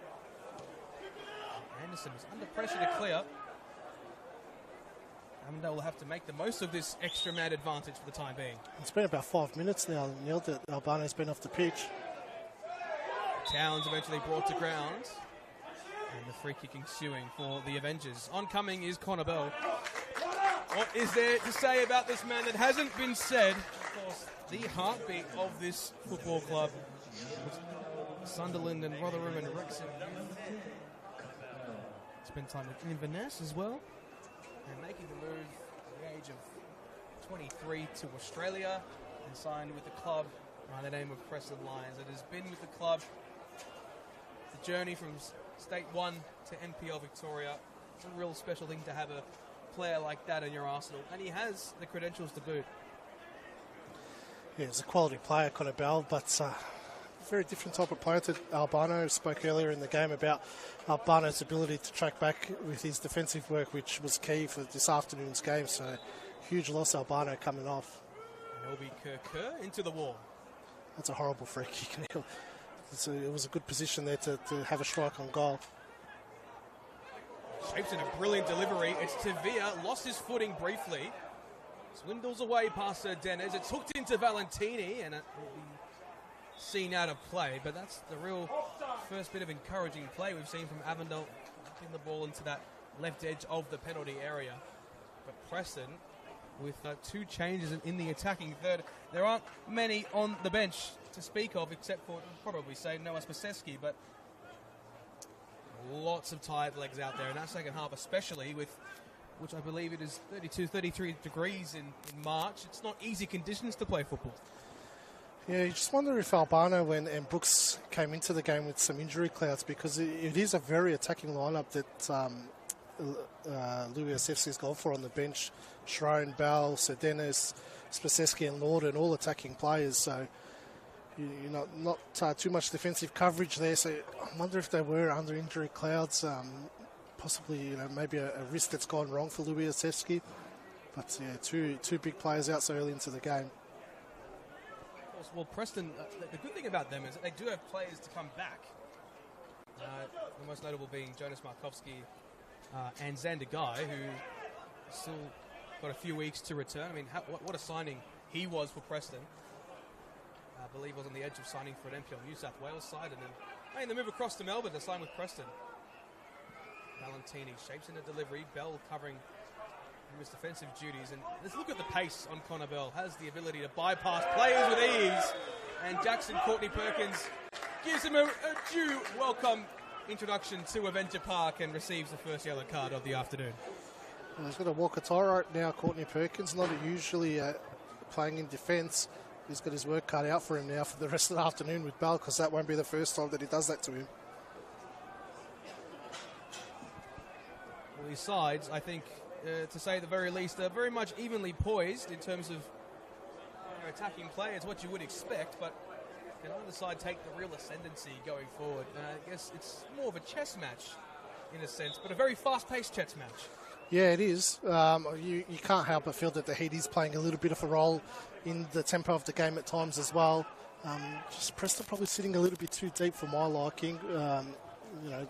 Anderson is under pressure to clear. Avondale will have to make the most of this extra man advantage for the time being. It's been about 5 minutes now, Neil, that Albano's been off the pitch. Towns eventually brought to ground. And the free kick ensuing for the Avengers. Oncoming is Connor Bell. What is there to say about this man that hasn't been said? Of course, the heartbeat of this football club. Sunderland and Rotherham and Wrexham. Spent time with Inverness as well. And making the move at the age of 23 to Australia and signed with the club by the name of Preston Lions. It has been with the club. The journey from State 1 to NPL Victoria. It's a real special thing to have a player like that in your arsenal. And he has the credentials to boot. Yeah, he's a quality player, Connor Bell, but very different type of player to Albano. Spoke earlier in the game about Albano's ability to track back with his defensive work, which was key for this afternoon's game. So huge loss, Albano coming off. And it'll be Kerr into the wall. That's a horrible free kick. It was a good position there to have a strike on goal. Shapes in a brilliant delivery. It's Tavia, lost his footing briefly. Swindles away past Dennis. It's hooked into Valentini, and it will be seen out of play. But that's the real first bit of encouraging play we've seen from Avondale, putting the ball into that left edge of the penalty area. But Preston, with 2 changes in the attacking third, there aren't many on the bench to speak of, except for, probably say, Noah Spaseski, but lots of tired legs out there in that second half, especially with, which I believe it is 32, 33 degrees in March. It's not easy conditions to play football. Yeah, you just wonder if Albano and Brooks came into the game with some injury clouds, because it is a very attacking lineup that Louis Asefski's gone for on the bench. Shrone, Bell, Sir Dennis, Spaseski and Lord, and all attacking players. So you're not too much defensive coverage there. So I wonder if they were under injury clouds. Possibly, maybe a wrist that's gone wrong for Louis Asefski. But yeah, two big players out so early into the game. Well, Preston, the good thing about them is that they do have players to come back. The most notable being Jonas Markovski and Xander Guy, who still got a few weeks to return. I mean, what a signing he was for Preston. I believe was on the edge of signing for an NPL New South Wales side, and then made the move across to Melbourne to sign with Preston. Valentini shapes in a delivery. Bell covering his defensive duties, and let's look at the pace on Connor Bell. Has the ability to bypass players with ease, and Jackson Courtney Perkins gives him a due welcome introduction to Avenger Park and receives the first yellow card of the afternoon. Well, he's got a walk a tightrope now, Courtney Perkins, not usually playing in defence. He's got his work cut out for him now for the rest of the afternoon with Bell, because that won't be the first time that he does that to him. Well, these sides, I think, to say the very least, are very much evenly poised in terms of attacking play. It's what you would expect, but can either side take the real ascendancy going forward? I guess it's more of a chess match in a sense, but a very fast-paced chess match. Yeah, it is. You can't help but feel that the heat is playing a little bit of a role in the tempo of the game at times as well. Just Preston probably sitting a little bit too deep for my liking.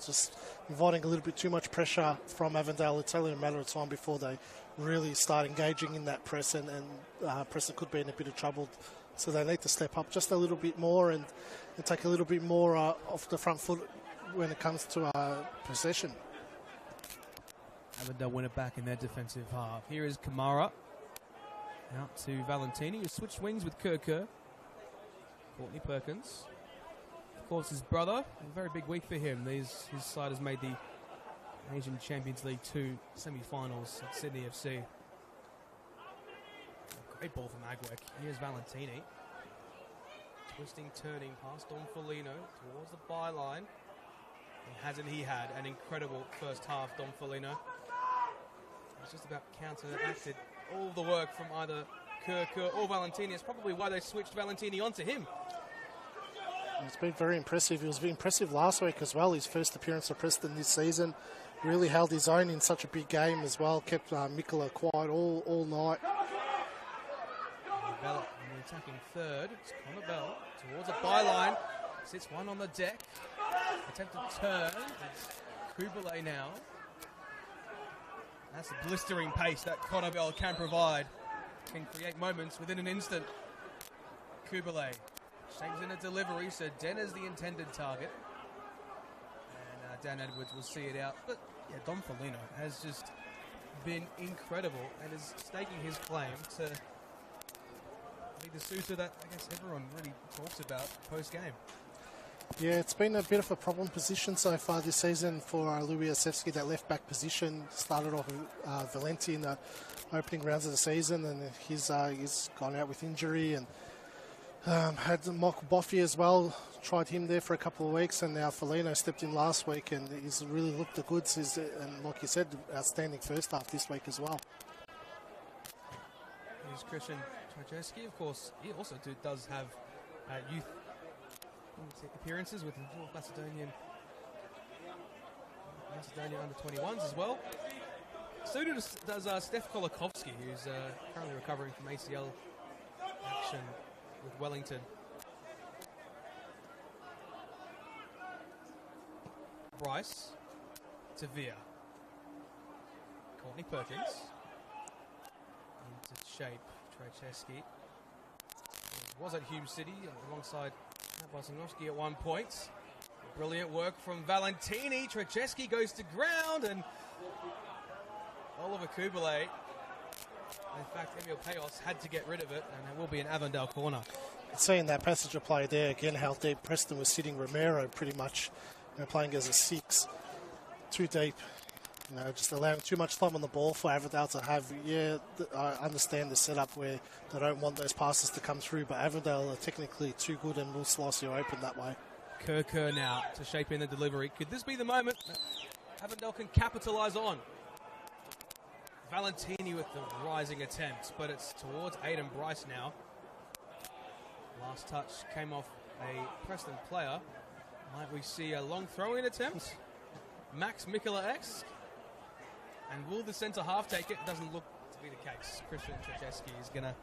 Just inviting a little bit too much pressure from Avondale. It's only a matter of time before they really start engaging in that press, and Preston could be in a bit of trouble. So they need to step up just a little bit more and take a little bit more off the front foot when it comes to possession. Avondale win it back in their defensive half. Here is Kamara out to Valentini, who switched wings with Kerr. Courtney Perkins. Of course, his brother, a very big week for him. His side has made the Asian Champions League 2 semi-finals at Sydney FC. Great ball from Aguek. Here's Valentini. Twisting, turning past Don Folino towards the byline. And hasn't he had an incredible first half, Don Folino? He's just about counteracted all the work from either Kerr or Valentini. It's probably why they switched Valentini onto him. It's been very impressive. He was impressive last week as well. His first appearance for Preston this season. Really held his own in such a big game as well. Kept Mikola quiet all night. Bell in the attacking third. It's Connor Bell towards a byline. Sits one on the deck. Attempted turn. It's Kubele now. That's the blistering pace that Connor Bell can provide. Can create moments within an instant. Kubele shapes in a delivery, so Den is the intended target. And Dan Edwards will see it out. But yeah, Don Folino has just been incredible and is staking his claim to be the suitor that I guess everyone really talks about post-game. Yeah, it's been a bit of a problem position so far this season for Lubiasevsky, that left back position. Started off with Valentini in the opening rounds of the season, and he's gone out with injury, and had Michael Boffey as well. Tried him there for a couple of weeks, and now Foligno stepped in last week, and he's really looked the goods. And like you said, outstanding first half this week as well. Here's Christian Trajewski, of course. He also does have youth appearances with the North Macedonian under 21s as well. So does Steph Kolakovsky, who's currently recovering from ACL action with Wellington. Bryce to Veer. Courtney Perkins into shape. Trajewski was at Hume City alongside Bosanovsky at one point. Brilliant work from Valentini. Trajewski goes to ground, and Oliver Kubele, in fact, Emil Payos had to get rid of it, and it will be an Avondale corner. Seeing that passage of play there again, how deep Preston was sitting Romero pretty much, playing as a 6, too deep. Just allowing too much time on the ball for Avondale to have. Yeah, I understand the setup where they don't want those passes to come through, but Avondale are technically too good and will slice you open that way. Kerr now to shape in the delivery. Could this be the moment that Avondale can capitalise on? Valentini with the rising attempt, but it's towards Aiden Bryce now. Last touch came off a Preston player. Might we see a long throw-in attempt? Max Mikola-esque. And will the centre half take it? Doesn't look to be the case. Christian Trajewski is going to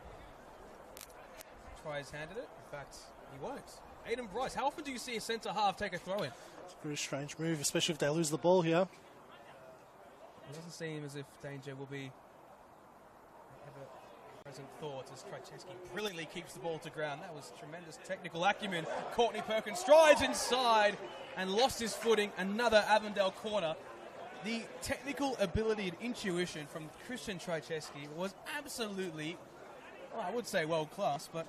try his hand at it. In fact, he won't. Aiden Bryce, how often do you see a centre half take a throw-in? It's a very strange move, especially if they lose the ball here. It doesn't seem as if danger will be ever-present thought as Trajewski brilliantly keeps the ball to ground. That was tremendous technical acumen. Courtney Perkins strides inside and lost his footing. Another Avondale corner. The technical ability and intuition from Christian Trajewski was absolutely, well, I would say world-class, but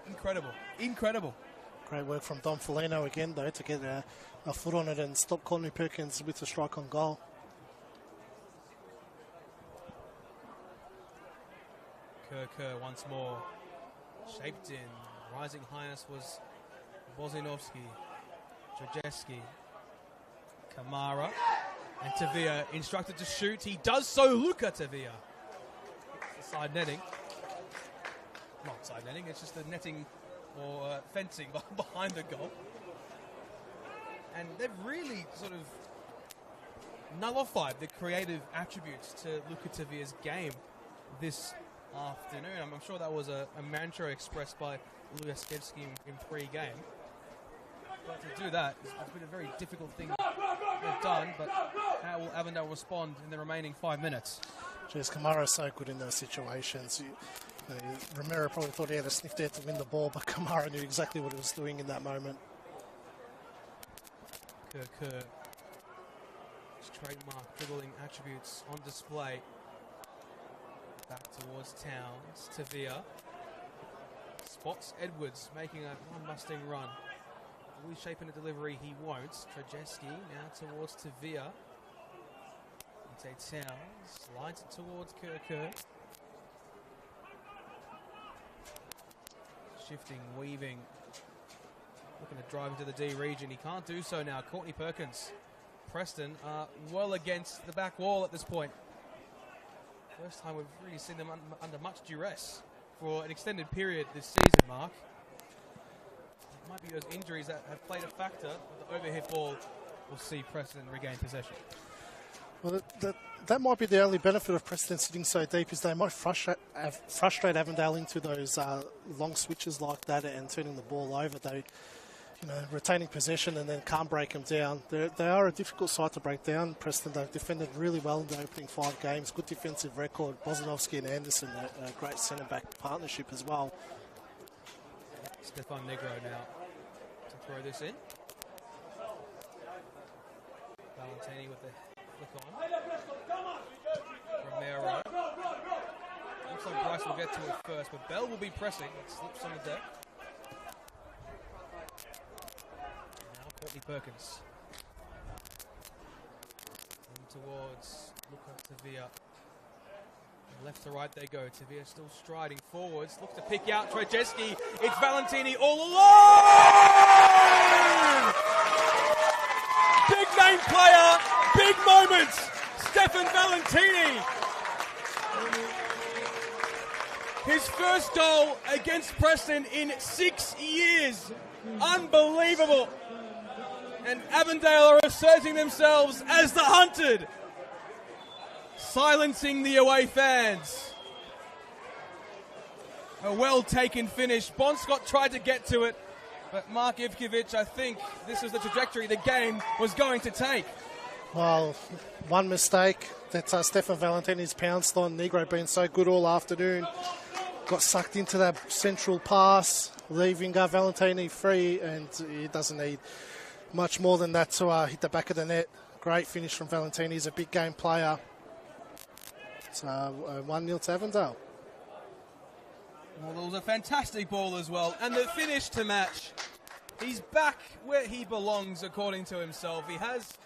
incredible. Incredible. Great work from Dom Foligno again, though, to get a foot on it and stop Courtney Perkins with a strike on goal. Kerr once more. Shaped in. Rising highness was Bozinovsky. Trajewski. Kamara. And Tavia instructed to shoot. He does so. Luca Tavia. It's the side netting. Not side netting, it's just the netting or fencing behind the goal. And they've really sort of nullified the creative attributes to Luca Tavia's game this afternoon. I'm sure that was a mantra expressed by Lubiasevsky in pre-game. But to do that, it's been a very difficult thing they've done, but how will Avondale respond in the remaining 5 minutes? Jeez, Kamara's so good in those situations. Romero probably thought he had a sniff there to win the ball, but Kamara knew exactly what he was doing in that moment. Kerr. His trademark dribbling attributes on display. Back towards Towns. Tavia. Spots Edwards making a one-busting run. Will he shape in a delivery? He won't. Trajewski now towards Tavia. Towns slides it towards Kerr. Shifting, weaving. Looking to drive into the D region. He can't do so now. Courtney Perkins. Preston are well against the back wall at this point. First time we've really seen them under much duress for an extended period this season, Mark. It might be those injuries that have played a factor, but the overhead ball will see Preston regain possession. Well, that might be the only benefit of Preston sitting so deep, is they might frustrate Avondale into those long switches like that and turning the ball over. They, retaining possession and then can't break them down. They are a difficult side to break down. Preston, they've defended really well in the opening 5 games. Good defensive record. Bosanovsky and Anderson, a great centre-back partnership as well. Stefan Negro now to throw this in. Valentini with the flick on. Romero. Looks like Bryce will get to it first, but Bell will be pressing. It slips on the deck. Courtney Perkins. In towards Luca Tavia. Left to right they go. Tavia still striding forwards. Looks to pick out Trajeski. It's Valentini all alone! Big name player, big moments. Stefan Valentini. His first goal against Preston in 6 years. Unbelievable. And Avondale are asserting themselves as the hunted. Silencing the away fans. A well-taken finish. Bonscott tried to get to it, but Mark Ivkovic, I think this was the trajectory the game was going to take. Well, one mistake that Stefan Valentini's pounced on. Negro been so good all afternoon. Got sucked into that central pass, leaving Valentini free, and he doesn't need much more than that to hit the back of the net. Great finish from Valentini. He's a big game player. It's 1-0 to Avondale. Well, there was a fantastic ball as well. And the finish to match. He's back where he belongs, according to himself. He has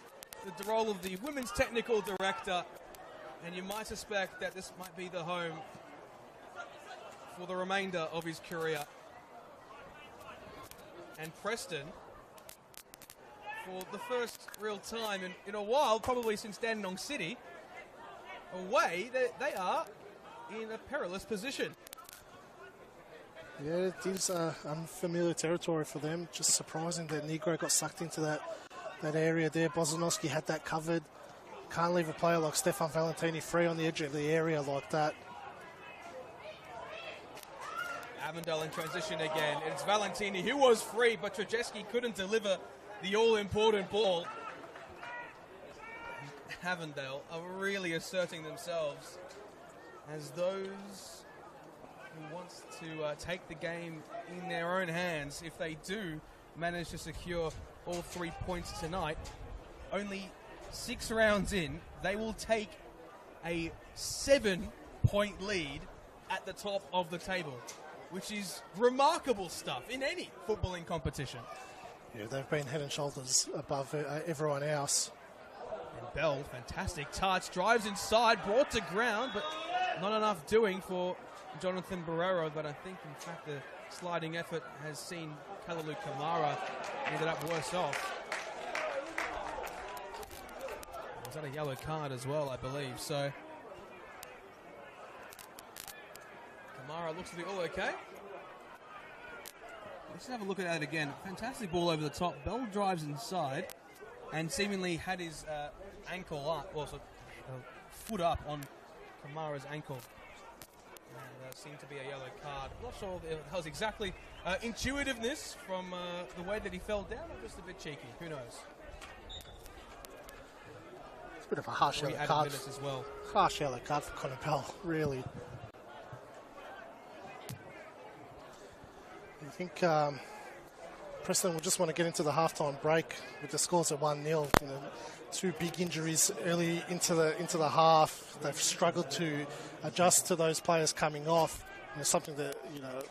the role of the women's technical director. And you might suspect that this might be the home for the remainder of his career. And Preston, for the first real time in a while, probably since Dandenong City, away, they are in a perilous position. Yeah, it is unfamiliar territory for them. Just surprising that Negro got sucked into that area there. Bozanowski had that covered. Can't leave a player like Stefan Valentini free on the edge of the area like that. Avondale in transition again. It's Valentini who was free, but Trajeski couldn't deliver the all-important ball. Avondale are really asserting themselves as those who want to take the game in their own hands. If they do manage to secure all 3 points tonight, only 6 rounds in, they will take a 7-point lead at the top of the table, which is remarkable stuff in any footballing competition. Yeah, they've been head and shoulders above everyone else. And Bell, fantastic touch, drives inside, brought to ground, but not enough doing for Jonathan Barrero. But I think, in fact, the sliding effort has seen Kalalu Kamara ended up worse off. Was that a yellow card as well, I believe? So Kamara looks to be all okay. Let's have a look at that again. Fantastic ball over the top. Bell drives inside and seemingly had his ankle up, also foot up on Kamara's ankle. And that seemed to be a yellow card. I'm not sure if that was exactly intuitiveness from the way that he fell down, or just a bit cheeky. Who knows? It's a bit of a harsh yellow card. As well. Harsh yellow card for Connor Bell, really. I think Preston will just want to get into the halftime break with the scores at 1-0. You know, 2 big injuries early into the half. They've struggled to adjust to those players coming off. You know, something that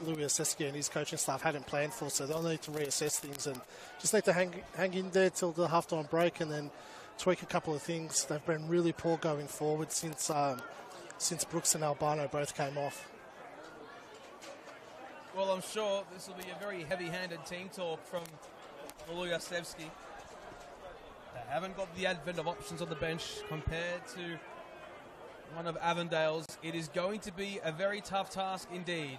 Louis Oseski and his coaching staff hadn't planned for. So they'll need to reassess things and just need to hang in there till the halftime break and then tweak a couple of things. They've been really poor going forward since Brooks and Albano both came off. Well, I'm sure this will be a very heavy-handed team talk from Olujasevski. They haven't got the advent of options on the bench compared to one of Avondale's. It is going to be a very tough task indeed.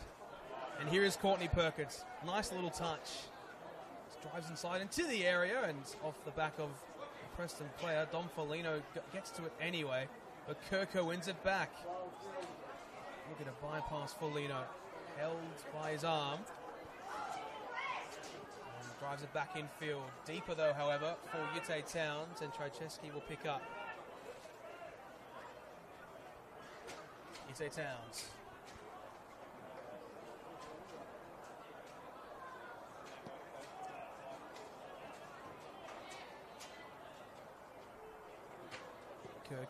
And here is Courtney Perkins. Nice little touch. Just drives inside into the area and off the back of the Preston player. Dom Folino gets to it anyway, but Kirko wins it back. Look at a bypass Folino. Held by his arm. And drives it back infield. Deeper though, however, for Ute Towns, and Trajeski will pick up. Ute Towns.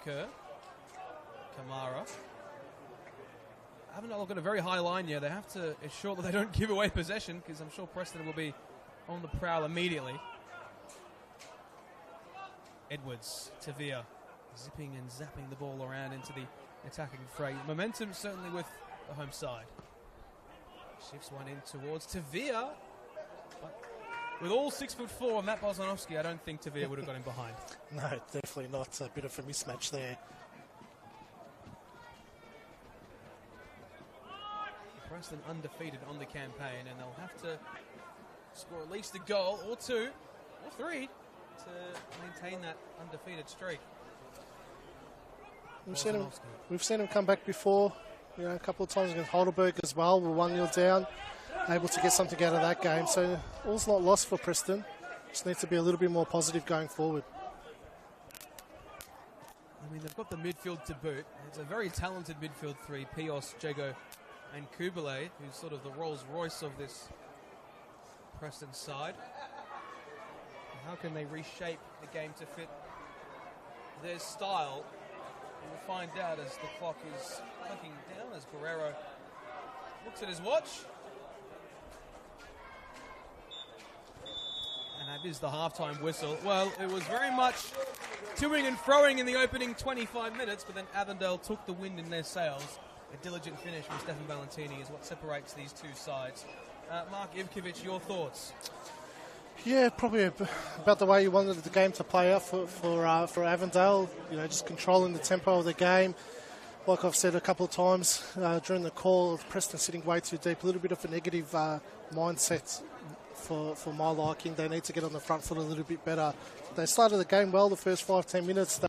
Kerr. Kamara. Avondale got a very high line here. They have to ensure that they don't give away possession, because I'm sure Preston will be on the prowl immediately. Edwards, Tavia, zipping and zapping the ball around into the attacking fray. Momentum certainly with the home side. Shifts one in towards Tavia. But with all 6'4" Matt Bozanovsky, I don't think Tavia would have got him behind. No, definitely not. A bit of a mismatch there. Preston undefeated on the campaign, and they'll have to score at least a goal or two or three to maintain that undefeated streak. We've seen him come back before, a couple of times against Heidelberg as well. We're 1-0 down, able to get something out of that game. So all's not lost for Preston. Just need to be a little bit more positive going forward. I mean, they've got the midfield to boot. It's a very talented midfield three, Pios, Jago and Kubele, who's sort of the Rolls Royce of this Preston side. How can they reshape the game to fit their style? And we'll find out as the clock is clicking down, as Guerrero looks at his watch. And that is the halftime whistle. Well, it was very much toing and froing in the opening 25 minutes, but then Avondale took the wind in their sails. A diligent finish from Stefan Valentini is what separates these two sides. Mark Ivkovic, your thoughts? Yeah, probably about the way you wanted the game to play out for Avondale. Just controlling the tempo of the game. Like I've said a couple of times during the call, Preston sitting way too deep. A little bit of a negative mindset for my liking. They need to get on the front foot a little bit better. They started the game well the first 5-10 minutes.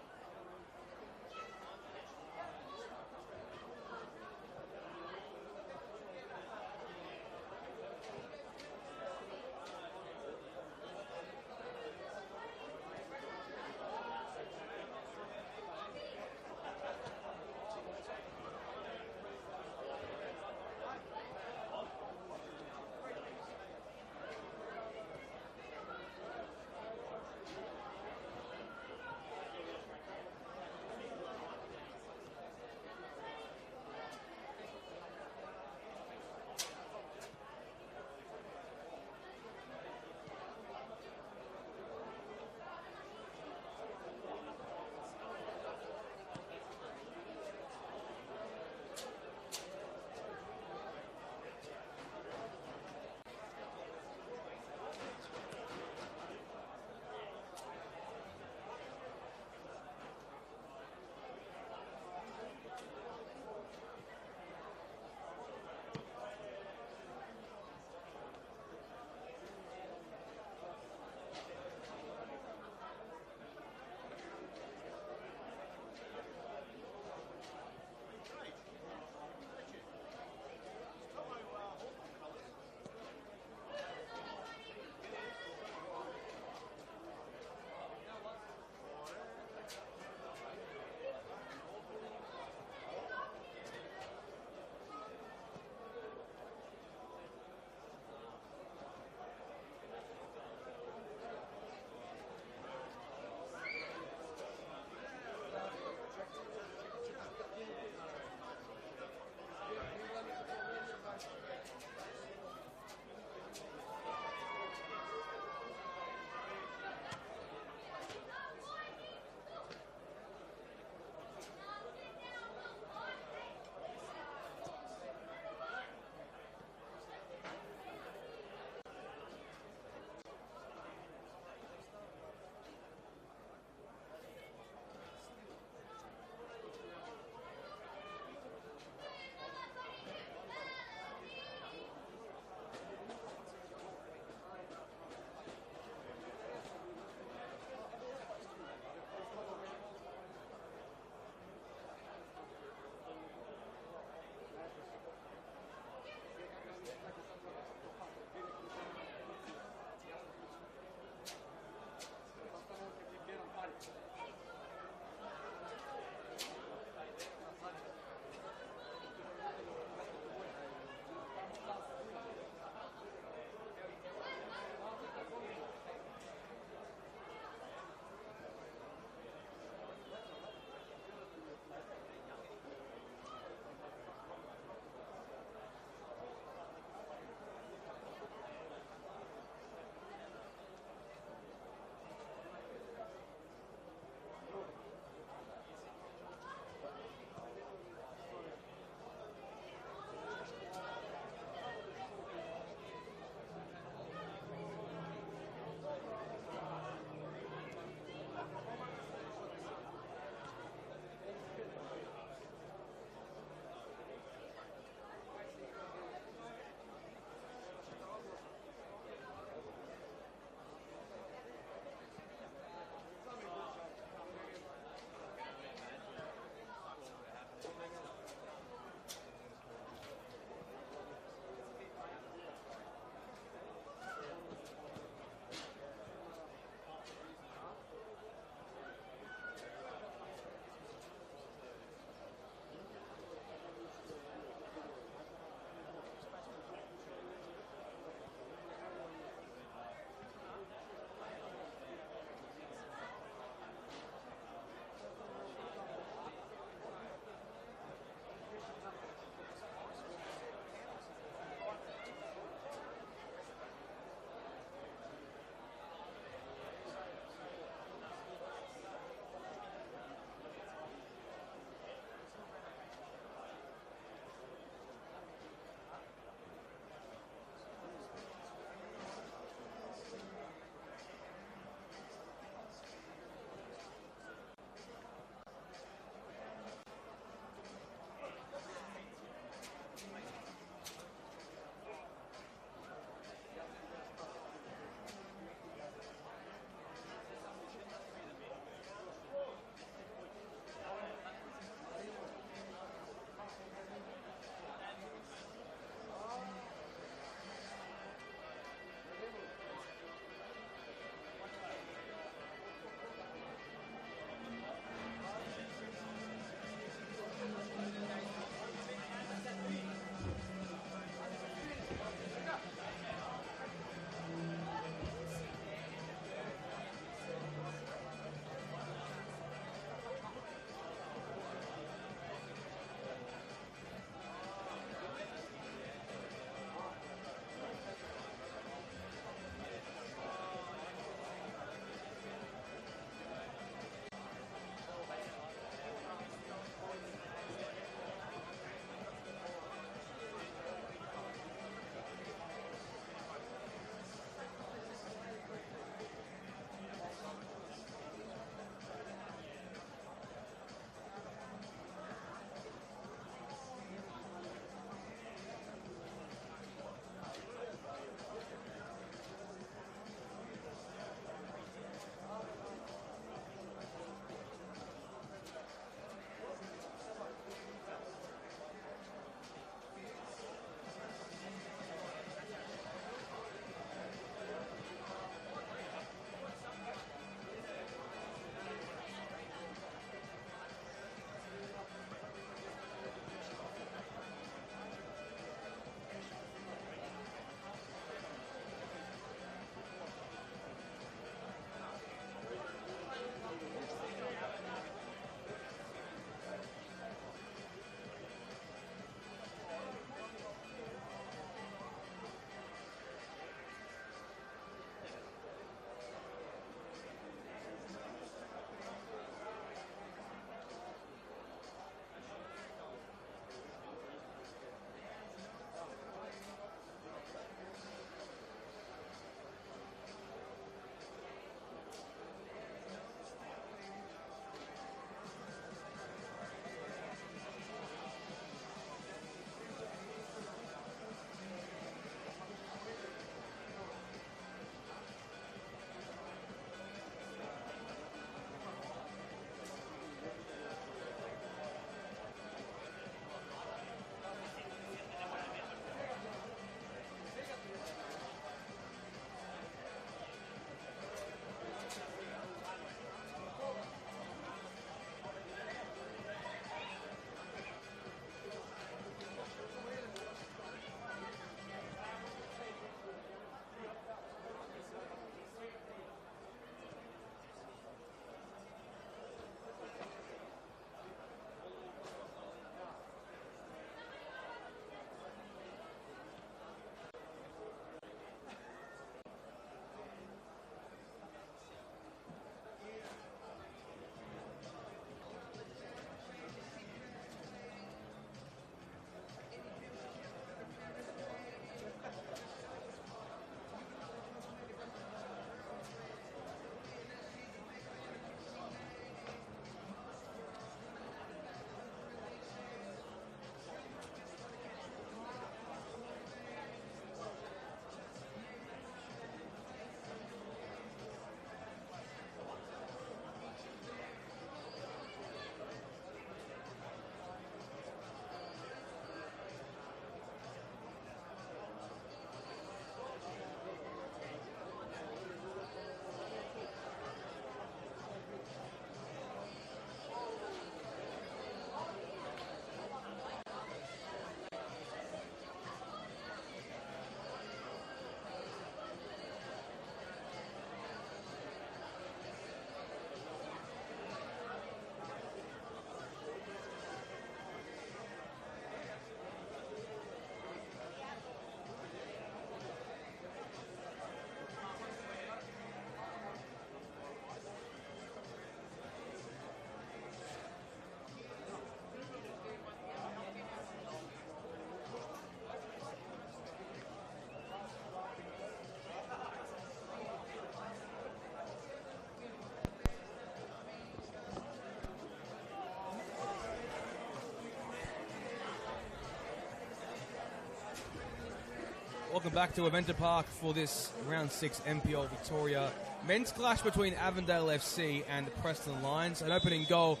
Welcome back to Avendale Park for this round 6 NPL Victoria men's clash between Avondale FC and the Preston Lions. An opening goal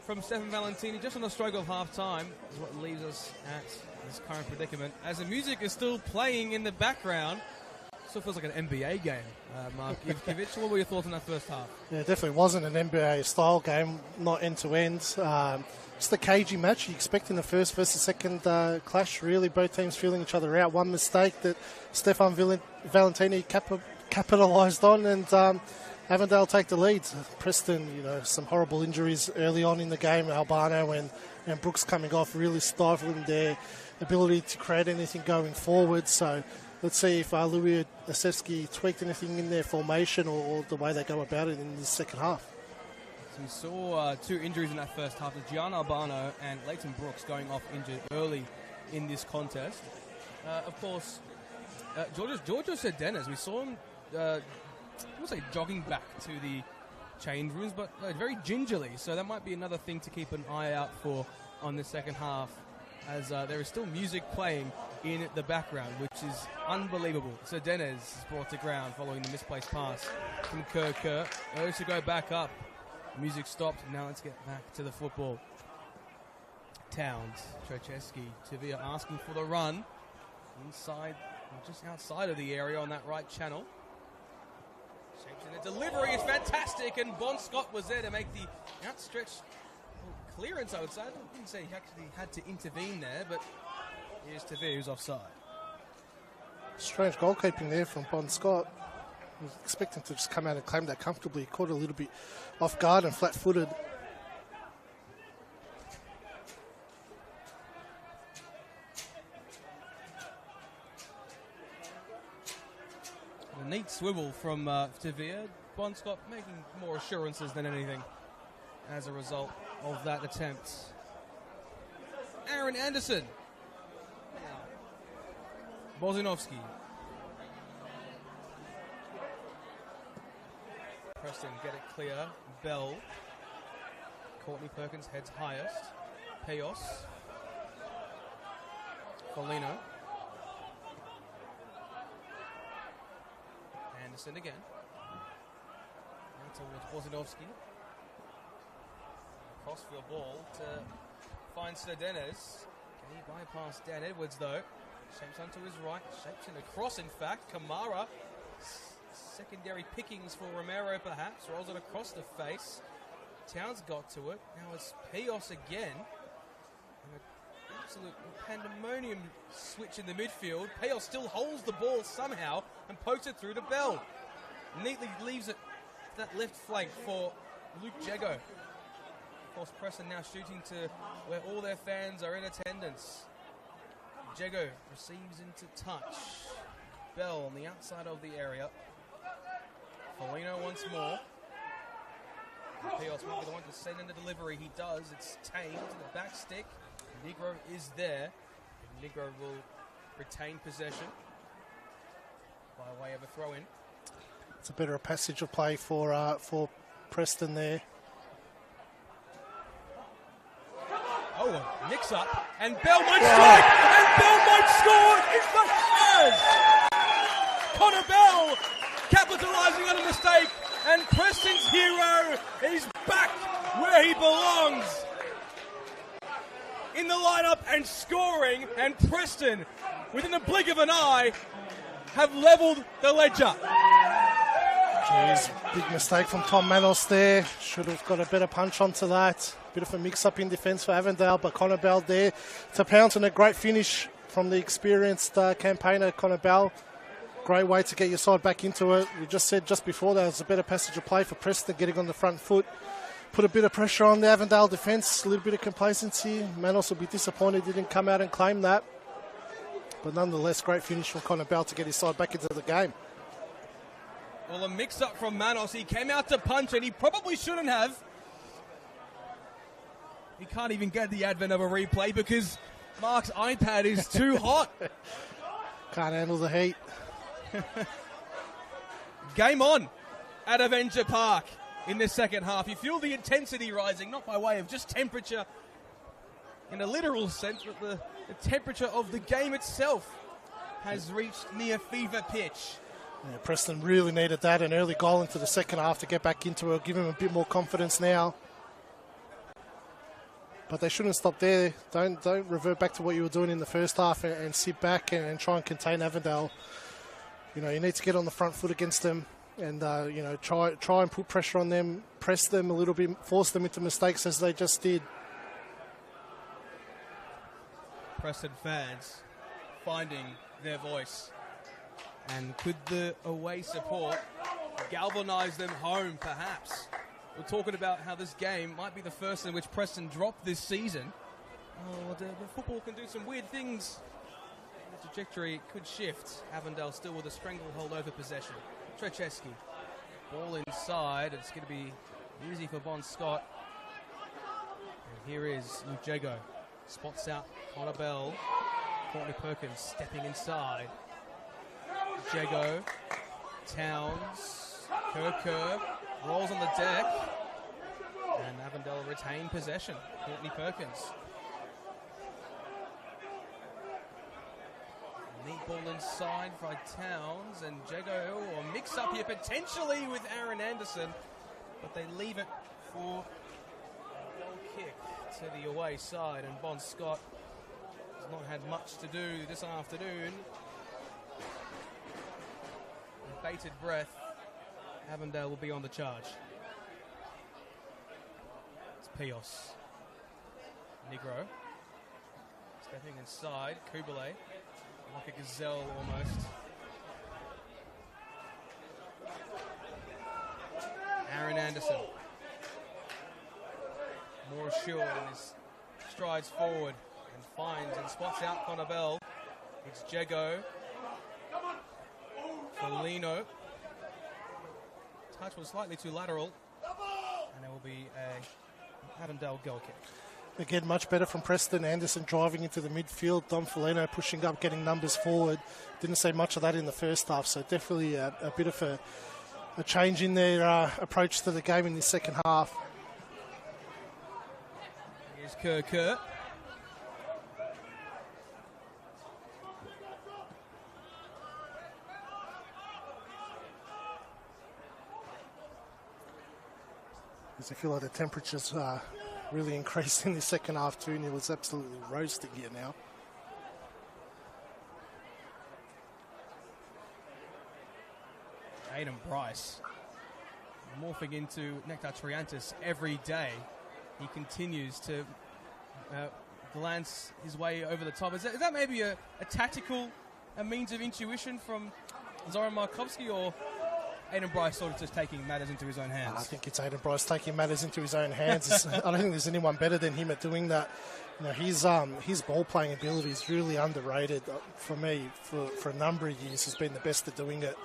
from Stefan Valentini just on the stroke of half-time is what leaves us at this current predicament. As the music is still playing in the background, still feels like an NBA game. Mark Ivkovic, what were your thoughts on that first half? Yeah, it definitely wasn't an NBA-style game, not end-to-end. Just a cagey match you expect in the first versus second clash, really. Both teams feeling each other out. One mistake that Stefan Valentini capitalised on, and Avondale take the lead. Preston, some horrible injuries early on in the game. Albano and Brooks coming off, really stifling their ability to create anything going forward. So let's see if Louis Asevsky tweaked anything in their formation or the way they go about it in the second half. So we saw 2 injuries in that first half. Gian Albano and Leighton Brooks going off injured early in this contest. Of course, Giorgio Cedenas, we saw him, I won't say jogging back to the change rooms, but very gingerly. So that might be another thing to keep an eye out for on the second half, as there is still music playing in the background, which is unbelievable. Cedenas is brought to ground following the misplaced pass from Kerr. Urged to go back up. Music stopped. Now let's get back to the football. Towns, Trzeski, Tavia asking for the run. Inside, just outside of the area on that right channel. The delivery is fantastic, and Bon Scott was there to make the outstretched clearance, I would say. I didn't say he actually had to intervene there, but here's Tavia who's offside. Strange goalkeeping there from Bon Scott. I was expecting to just come out and claim that comfortably. He caught a little bit off guard and flat-footed. A neat swivel from Tavia. Bon Scott making more assurances than anything as a result of that attempt. Aaron Anderson. Bozinovski. Preston get it clear. Bell. Courtney Perkins heads highest. Payos. Folino. Anderson again. Now towards Bozinovski. Crossfield ball to find Cedenas. Can he bypass Dan Edwards though? Shapes onto his right. Shapes in across in fact. Kamara. Secondary pickings for Romero perhaps. Rolls it across the face. Towns got to it. Now it's Payos again. And an absolute pandemonium switch in the midfield. Payos still holds the ball somehow and pokes it through to Bell. Neatly leaves it to that left flank for Luke Jago. Of course, Preston now shooting to where all their fans are in attendance. Jago receives into touch. Bell on the outside of the area. Folino once more. Payos might be the one to send in the delivery. He does. It's tamed to the back stick. Negro is there. Negro will retain possession by way of a throw-in. It's a better passage of play for Preston there. Oh, a mix-up. And Bell might strike! And Bell might score! It's the Hammers! Connor Bell capitalising on a mistake, and Preston's hero is back where he belongs in the lineup and scoring, and Preston, within a blink of an eye, have levelled the ledger. Jeez, big mistake from Tom Manos there. Should have got a better punch onto that. Bit of a mix-up in defence for Avondale, but Connor Bell there to pounce on a great finish from the experienced campaigner Connor Bell. Great way to get your side back into it. We just said just before that was a better passage of play for Preston, getting on the front foot. Put a bit of pressure on the Avondale defence, a little bit of complacency. Manos will be disappointed he didn't come out and claim that. But nonetheless, great finish from Connor Bell to get his side back into the game. Well, a mix-up from Manos. He came out to punch and he probably shouldn't have. He can't even get the advent of a replay because Mark's iPad is too hot. Can't handle the heat. Game on at Avendale Park in the second half. You feel the intensity rising, not by way of just temperature in a literal sense, but the temperature of the game itself. has reached near fever pitch. Yeah, Preston really needed that, an early goal into the second half to get back into it, give him a bit more confidence now. But they shouldn't stop there. Don't revert back to what you were doing in the first half and sit back and try and contain Avondale. You know, you need to get on the front foot against them and, you know, try and put pressure on them, press them a little bit, force them into mistakes as they just did. Preston fans finding their voice. And could the away support galvanise them home, perhaps? We're talking about how this game might be the first in which Preston dropped this season. Oh, the football can do some weird things. The trajectory could shift. Avondale still with a stranglehold over possession. Trzeski. Ball inside. It's going to be easy for Bon Scott. And here is Jago. Spots out Connor Bell. Courtney Perkins stepping inside. Jago, Towns, Kerr, rolls on the deck, and Avondale retain possession. Courtney Perkins. Neat ball inside by Towns, and Jago, or mix up here potentially with Aaron Anderson, but they leave it for a goal kick to the away side, and Bon Scott has not had much to do this afternoon. Bated breath, Avondale will be on the charge. It's Pios. Negro. Stepping inside, Kubele. Like a gazelle almost. Aaron Anderson. More assured in his strides forward and finds and spots out Connor Bell. It's Jago. Folino. Touch was slightly too lateral. And there will be a Avondale goal kick. Again, much better from Preston. Anderson driving into the midfield. Dom Folino pushing up, getting numbers forward. Didn't see much of that in the first half, so definitely a bit of a change in their approach to the game in the second half. Here's Kerr. I feel like the temperatures really increased in the second half too, and it was absolutely roasting here now. Aiden Bryce morphing into Nectar Triantis every day. He continues to glance his way over the top. Is that maybe a tactical means of intuition from Zoran Markovsky, or Aiden Bryce sort of just taking matters into his own hands? I think it's Aiden Bryce taking matters into his own hands. I don't think there's anyone better than him at doing that. You know, his ball playing ability is really underrated for me. For a number of years, he's been the best at doing it.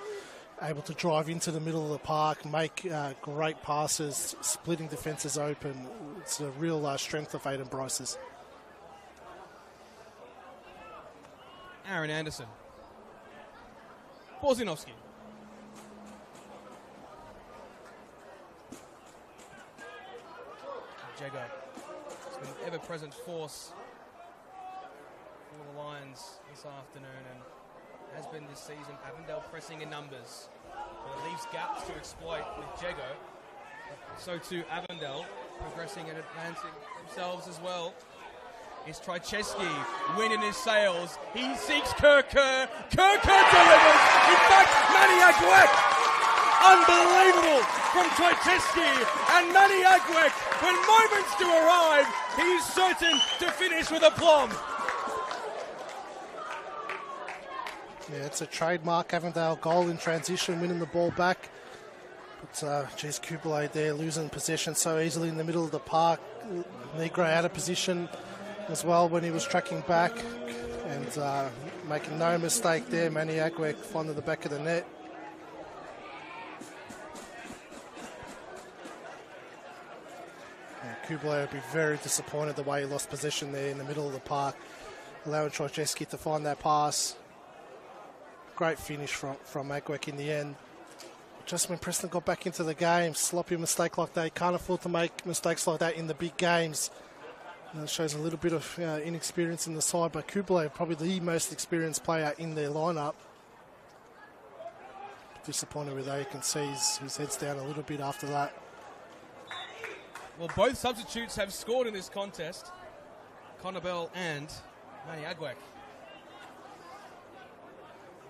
Able to drive into the middle of the park, make great passes, splitting defences open. It's a real strength of Aiden Bryce's. Aaron Anderson. Borzinovski. Jago. It's been an ever-present force for the Lions this afternoon, and has been this season. Avondale pressing in numbers, but it leaves gaps to exploit with Jago. So too Avondale progressing and advancing themselves as well. It's Trzeski, wind in his sails. He seeks Kerr. Kerr delivers. In fact, Manny Aguek. Unbelievable from Trzeski, and Manny Aguek, when moments do arrive, he's certain to finish with aplomb. Yeah, it's a trademark Avondale goal in transition, winning the ball back. But, geez, Kubele there losing possession so easily in the middle of the park. Negro out of position as well when he was tracking back. And making no mistake there, Manny Aguek finding the back of the net. Kubele would be very disappointed the way he lost possession there in the middle of the park, allowing Trzeski to find that pass. Great finish from Aguek in the end. Just when Preston got back into the game, sloppy mistake like that. Can't afford to make mistakes like that in the big games. That shows a little bit of inexperience in the side, but Kublai, probably the most experienced player in their lineup. Disappointed with that. You can see his head's down a little bit after that. Well, both substitutes have scored in this contest. Connor Bell and Manny Aguek.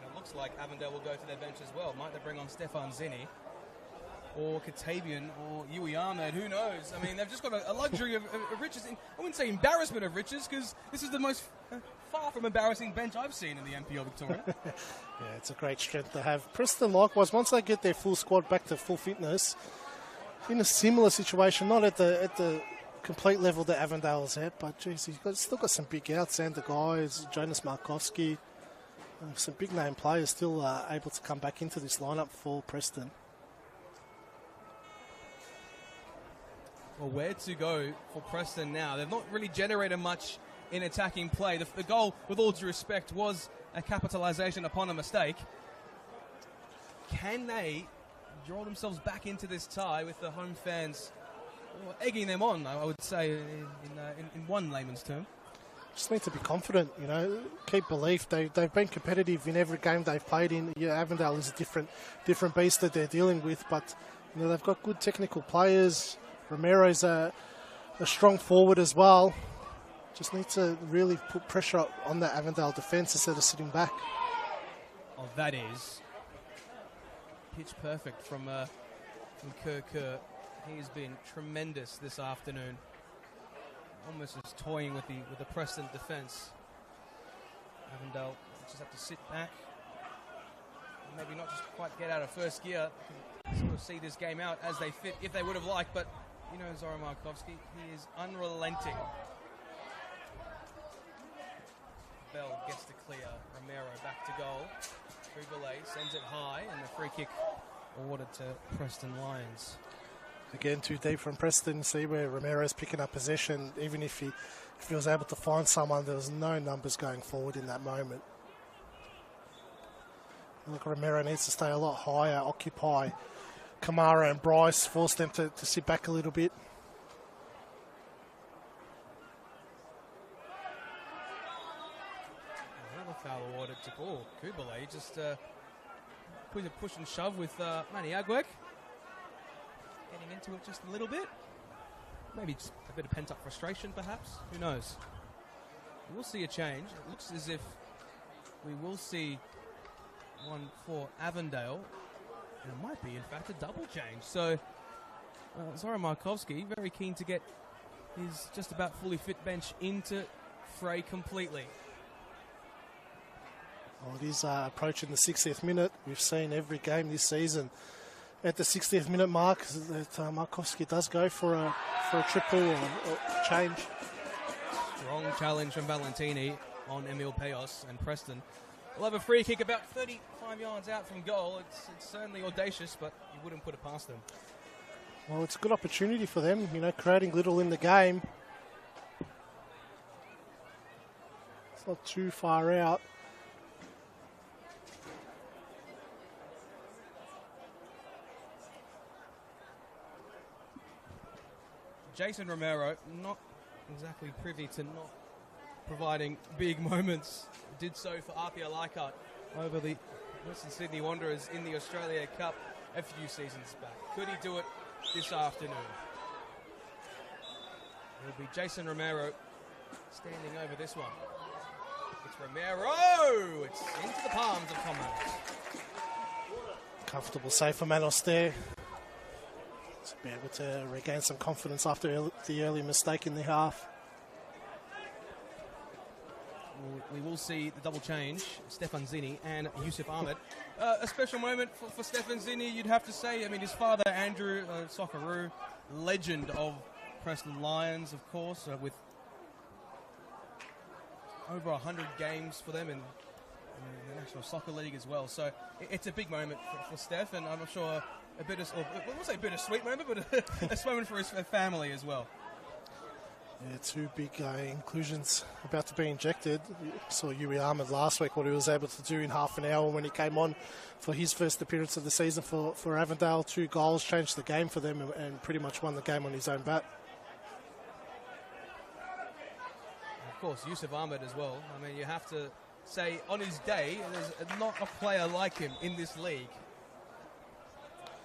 It looks like Avondale will go to their bench as well. Might they bring on Stefan Zinni or Katavian or Yui Ahmed? Who knows? I mean, they've just got a luxury of riches. I wouldn't say embarrassment of riches, because this is the most far from embarrassing bench I've seen in the NPL Victoria. Yeah, it's a great strength to have. Preston, likewise, once they get their full squad back to full fitness, in a similar situation, not at the complete level that Avondale's at, but geez, he's still got some big outs, and the guys, Jonas Markowski, some big name players still able to come back into this lineup for Preston. Well, where to go for Preston now? They've not really generated much in attacking play. The goal, with all due respect, was a capitalisation upon a mistake. Can they draw themselves back into this tie with the home fans egging them on, I would say, in one layman's term? Just need to be confident, you know, keep belief. They've been competitive in every game they've played in. Yeah, Avondale is a different beast that they're dealing with, but you know, they've got good technical players. Romero's a strong forward as well. Just need to really put pressure on the Avondale defence instead of sitting back. Oh, that is pitch perfect from Kerr. He has been tremendous this afternoon. Almost just toying with the Preston defence. Avondale just have to sit back. Maybe not just quite get out of first gear. Sort of see this game out as they fit, if they would have liked, but you know Zoran Markovski, he is unrelenting. Bell gets to clear. Romero back to goal. Kubalay sends it high, and the free kick awarded to Preston Lions. Again, too deep from Preston. See where Romero's picking up possession. Even if he was able to find someone, there was no numbers going forward in that moment. Look, Romero needs to stay a lot higher, occupy Kamara and Bryce, force them to sit back a little bit. Another foul awarded to Kubalay. Just putting a push and shove with Manny Aguek. Getting into it just a little bit. Maybe just a bit of pent-up frustration, perhaps. Who knows? We'll see a change. It looks as if we will see one for Avondale. And it might be, in fact, a double change. So, Zoran Markovski, very keen to get his just about fully fit bench into fray completely. Well, it is approaching the 60th minute. We've seen every game this season at the 60th minute mark that Markovski does go for a triple or change. Strong challenge from Valentini on Emil Payos, and Preston will have a free kick about 35 yards out from goal. It's certainly audacious, but you wouldn't put it past them. Well, it's a good opportunity for them, you know, creating little in the game. It's not too far out. Jason Romero, not exactly privy to not providing big moments. Did so for Apia Leichhardt over the Western Sydney Wanderers in the Australia Cup a few seasons back. Could he do it this afternoon? It'll be Jason Romero standing over this one. It's Romero! It's into the palms of Commons. Comfortable save for Manos there. To be able to regain some confidence after the early mistake in the half. We will see the double change, Stefan Zinni and Yusuf Ahmed. A special moment for Stefan Zinni, you'd have to say. I mean, his father, Andrew Socceroo, legend of Preston Lions, of course, with over 100 games for them in the National Soccer League as well. So it's a big moment for Steph, and I'm sure a bittersweet moment, but a moment for his family as well. Yeah, two big inclusions about to be injected. You saw Yui Ahmed last week, what he was able to do in half an hour when he came on for his first appearance of the season for Avondale. 2 goals, changed the game for them and pretty much won the game on his own bat. course, Yusuf Ahmed as well. I mean, you have to say, on his day, there's not a player like him in this league.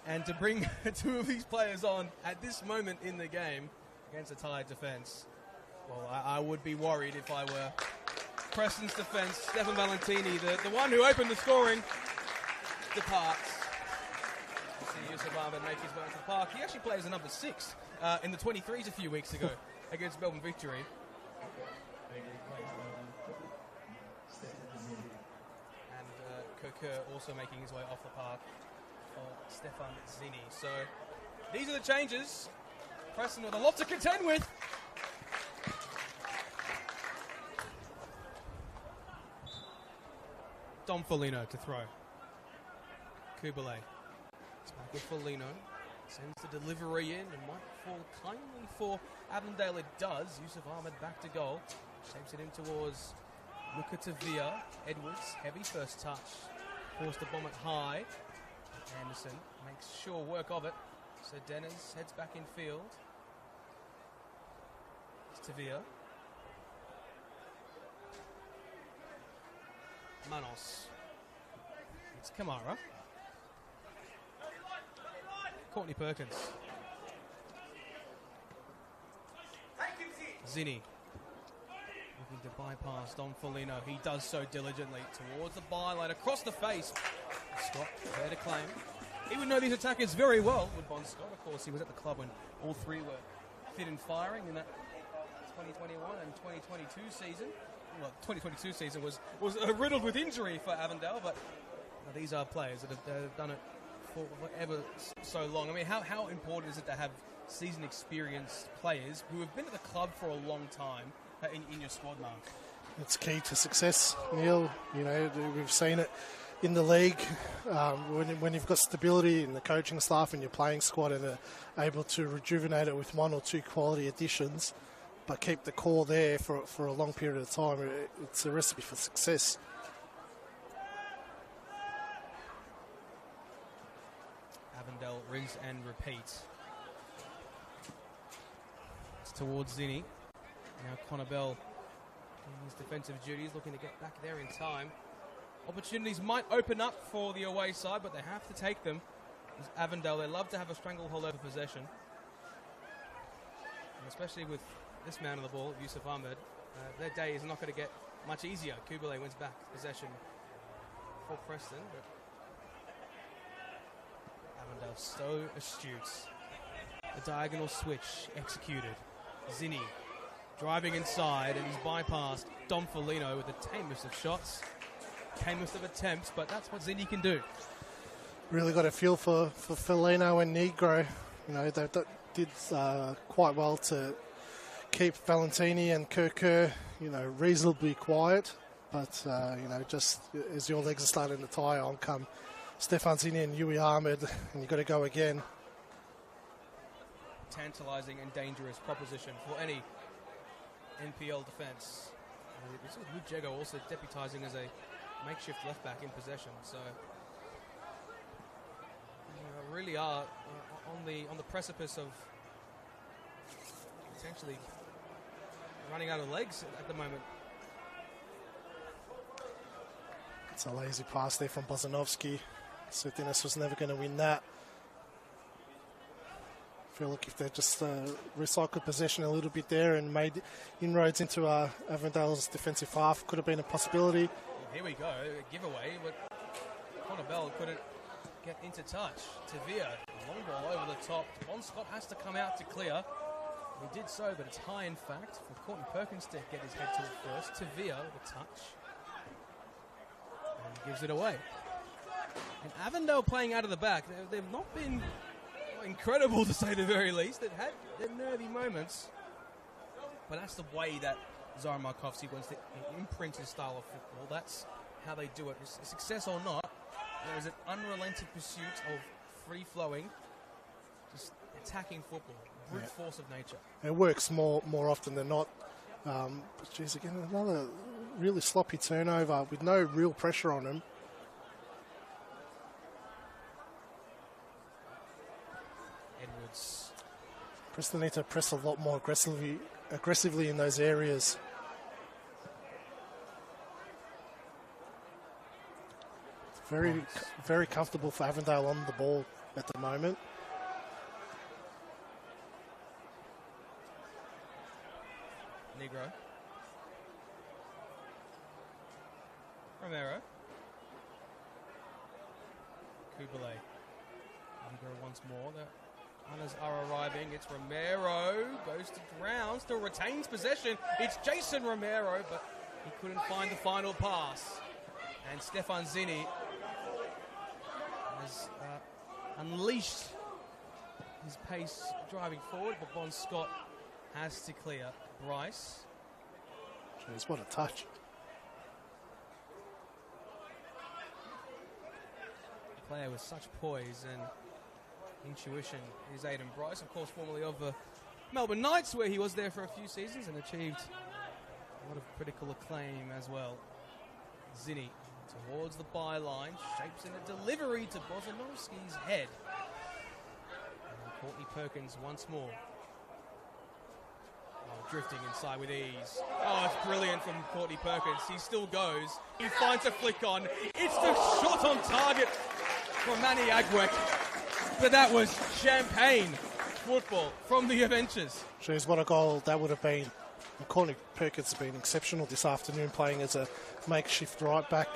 And to bring two of these players on at this moment in the game against a tired defence, well, I would be worried if I were Preston's defence. Stefan Valentini, the one who opened the scoring, departs. You see Yusuf Ahmed make his way to the park. He actually plays a number 6 in the 23s a few weeks ago against Melbourne Victory. And Kokur also making his way off the park for Stefan Zini. So these are the changes. Preston with a lot to contend with. Dom Foligno to throw. Kubele. It's back with Foligno. Sends the delivery in and might fall kindly for Avondale. It does. Yusuf Ahmed back to goal. Shapes it in towards Luka Tavia. Edwards, heavy first touch. Forced to bomb it high. Anderson makes sure work of it. So Dennis heads back in field. It's Tavia. Manos. It's Kamara. Courtney Perkins. Zini. Looking to bypass Don Foligno. He does so diligently towards the byline, across the face. Scott there to claim. He would know these attackers very well with Bon Scott. Of course, he was at the club when all three were fit and firing in that 2021 and 2022 season. Well, 2022 season was riddled with injury for Avondale, but these are players that have done it for whatever so long. I mean, how important is it to have seasoned experienced players who have been at the club for a long time in your squad, Mark? It's key to success, Neil. You know, we've seen it in the league when you've got stability in the coaching staff and your playing squad and are able to rejuvenate it with 1 or 2 quality additions, but keep the core there for a long period of time. It's a recipe for success. Avondale rinse and repeat. It's towards Zini. Now Connor Bell in his defensive duties, looking to get back there in time. Opportunities might open up for the away side, but they have to take them. As Avondale, they love to have a stranglehold over possession. And especially with this man on the ball, Yusuf Ahmed, their day is not going to get much easier. Kubele wins back possession for Preston, but Avondale so astute. The diagonal switch executed. Zini driving inside, and he's bypassed Dom Foligno with the tamest of shots, tamest of attempts, but that's what Zini can do. Really got a feel for Foligno and Negro. You know, they did quite well to keep Valentini and Kokur, you know, reasonably quiet. But, you know, just as your legs are starting to tie on, come Stefan Zini and Yui Ahmed, and you've got to go again. Tantalising and dangerous proposition for any NPL defence. Luke Jego also deputising as a makeshift left back in possession. So really are on the precipice of potentially running out of legs at the moment. It's a lazy pass there from Bozanovsky. So Dennis was never going to win that. I feel like if they just recycled possession a little bit there and made inroads into Avondale's defensive half, could have been a possibility. Well, here we go, a giveaway, but Connor Bell couldn't get into touch. Tavia, long ball over the top. Bon Scott has to come out to clear. He did so, but it's high in fact for Courtney Perkins to get his head to it first. Tavia with a touch. And gives it away. And Avondale playing out of the back, they've not been incredible to say the very least. They've had their nervy moments, but that's the way that Zara Markovsky wants to imprint his style of football. That's how they do it. Success or not, there is an unrelenting pursuit of free-flowing, just attacking football, brute force of nature. It works more often than not. But geez, again, another really sloppy turnover with no real pressure on him. Preston need to press a lot more aggressively in those areas. very comfortable for Avondale on the ball at the moment. Negro. Romero. Kubalay. Negro once more. The runners are arriving. It's Romero. Goes to ground. Still retains possession. It's Jason Romero, but he couldn't find the final pass. And Stefan Zini has unleashed his pace driving forward, but Bon Scott has to clear. Bryce. Jeez, what a touch. A player with such poise and intuition is Aidan Bryce, of course, formerly of the Melbourne Knights, where he was there for a few seasons and achieved a lot of critical acclaim as well. Zini towards the byline, shapes in a delivery to Bozanovski's head. And Courtney Perkins once more. Drifting inside with ease. Oh, it's brilliant from Courtney Perkins. He still goes. He finds a flick on. It's the shot on target from Manny Aguek. But that was champagne football from the Adventures. Jeez, what a goal that would have been. And Courtney Perkins has been exceptional this afternoon, playing as a makeshift right back.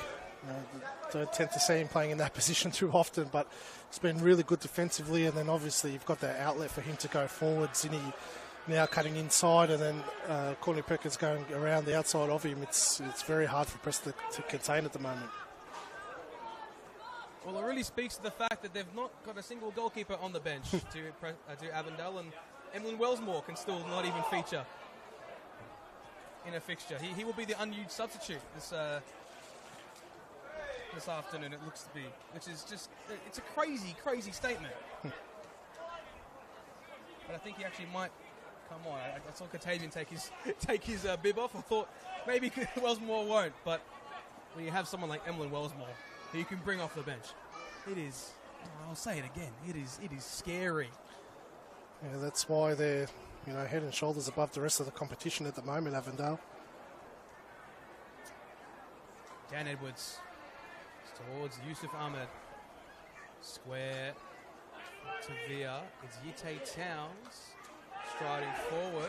Don't tend to see him playing in that position too often, but it's been really good defensively. And then obviously you've got that outlet for him to go forward. Zinni now cutting inside, and then Courtney Perkins going around the outside of him. It's very hard for Preston to contain at the moment. Well, it really speaks to the fact that they've not got a single goalkeeper on the bench to Avondale, and Emlyn Wellsmore can still not even feature in a fixture. He will be the unused substitute this afternoon, it looks to be, which is just, it's a crazy, crazy statement. But I think he actually might come on. I saw Katavian take his bib off. I thought maybe Wellsmore won't, but when you have someone like Emlyn Wellsmore who you can bring off the bench, it is, I'll say it again, it is scary. Yeah, that's why they're head and shoulders above the rest of the competition at the moment, Avondale. Dan Edwards towards Yusuf Ahmed. Square to Via. It's Yite Towns striding forward.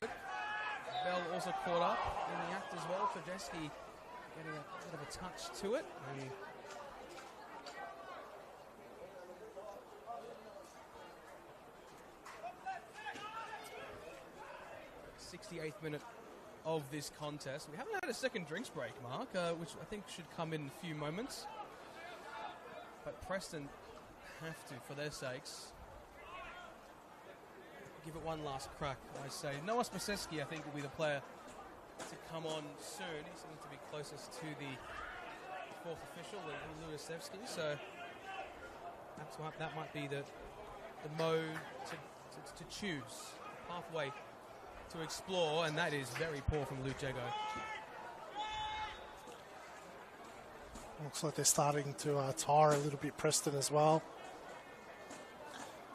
Bell also caught up in the act as well. Krajewski getting a bit of a touch to it. And 68th minute of this contest. We haven't had a second drinks break, Mark, which I think should come in a few moments. But Preston have to, for their sakes, give it one last crack, I say. Noah Spaseski, I think, will be the player to come on soon. He seems to be closest to the fourth official, Luasevsky. So that might be the mode to choose, the pathway to explore, and that is very poor from Luke Jago. Looks like they're starting to tire a little bit, Preston, as well.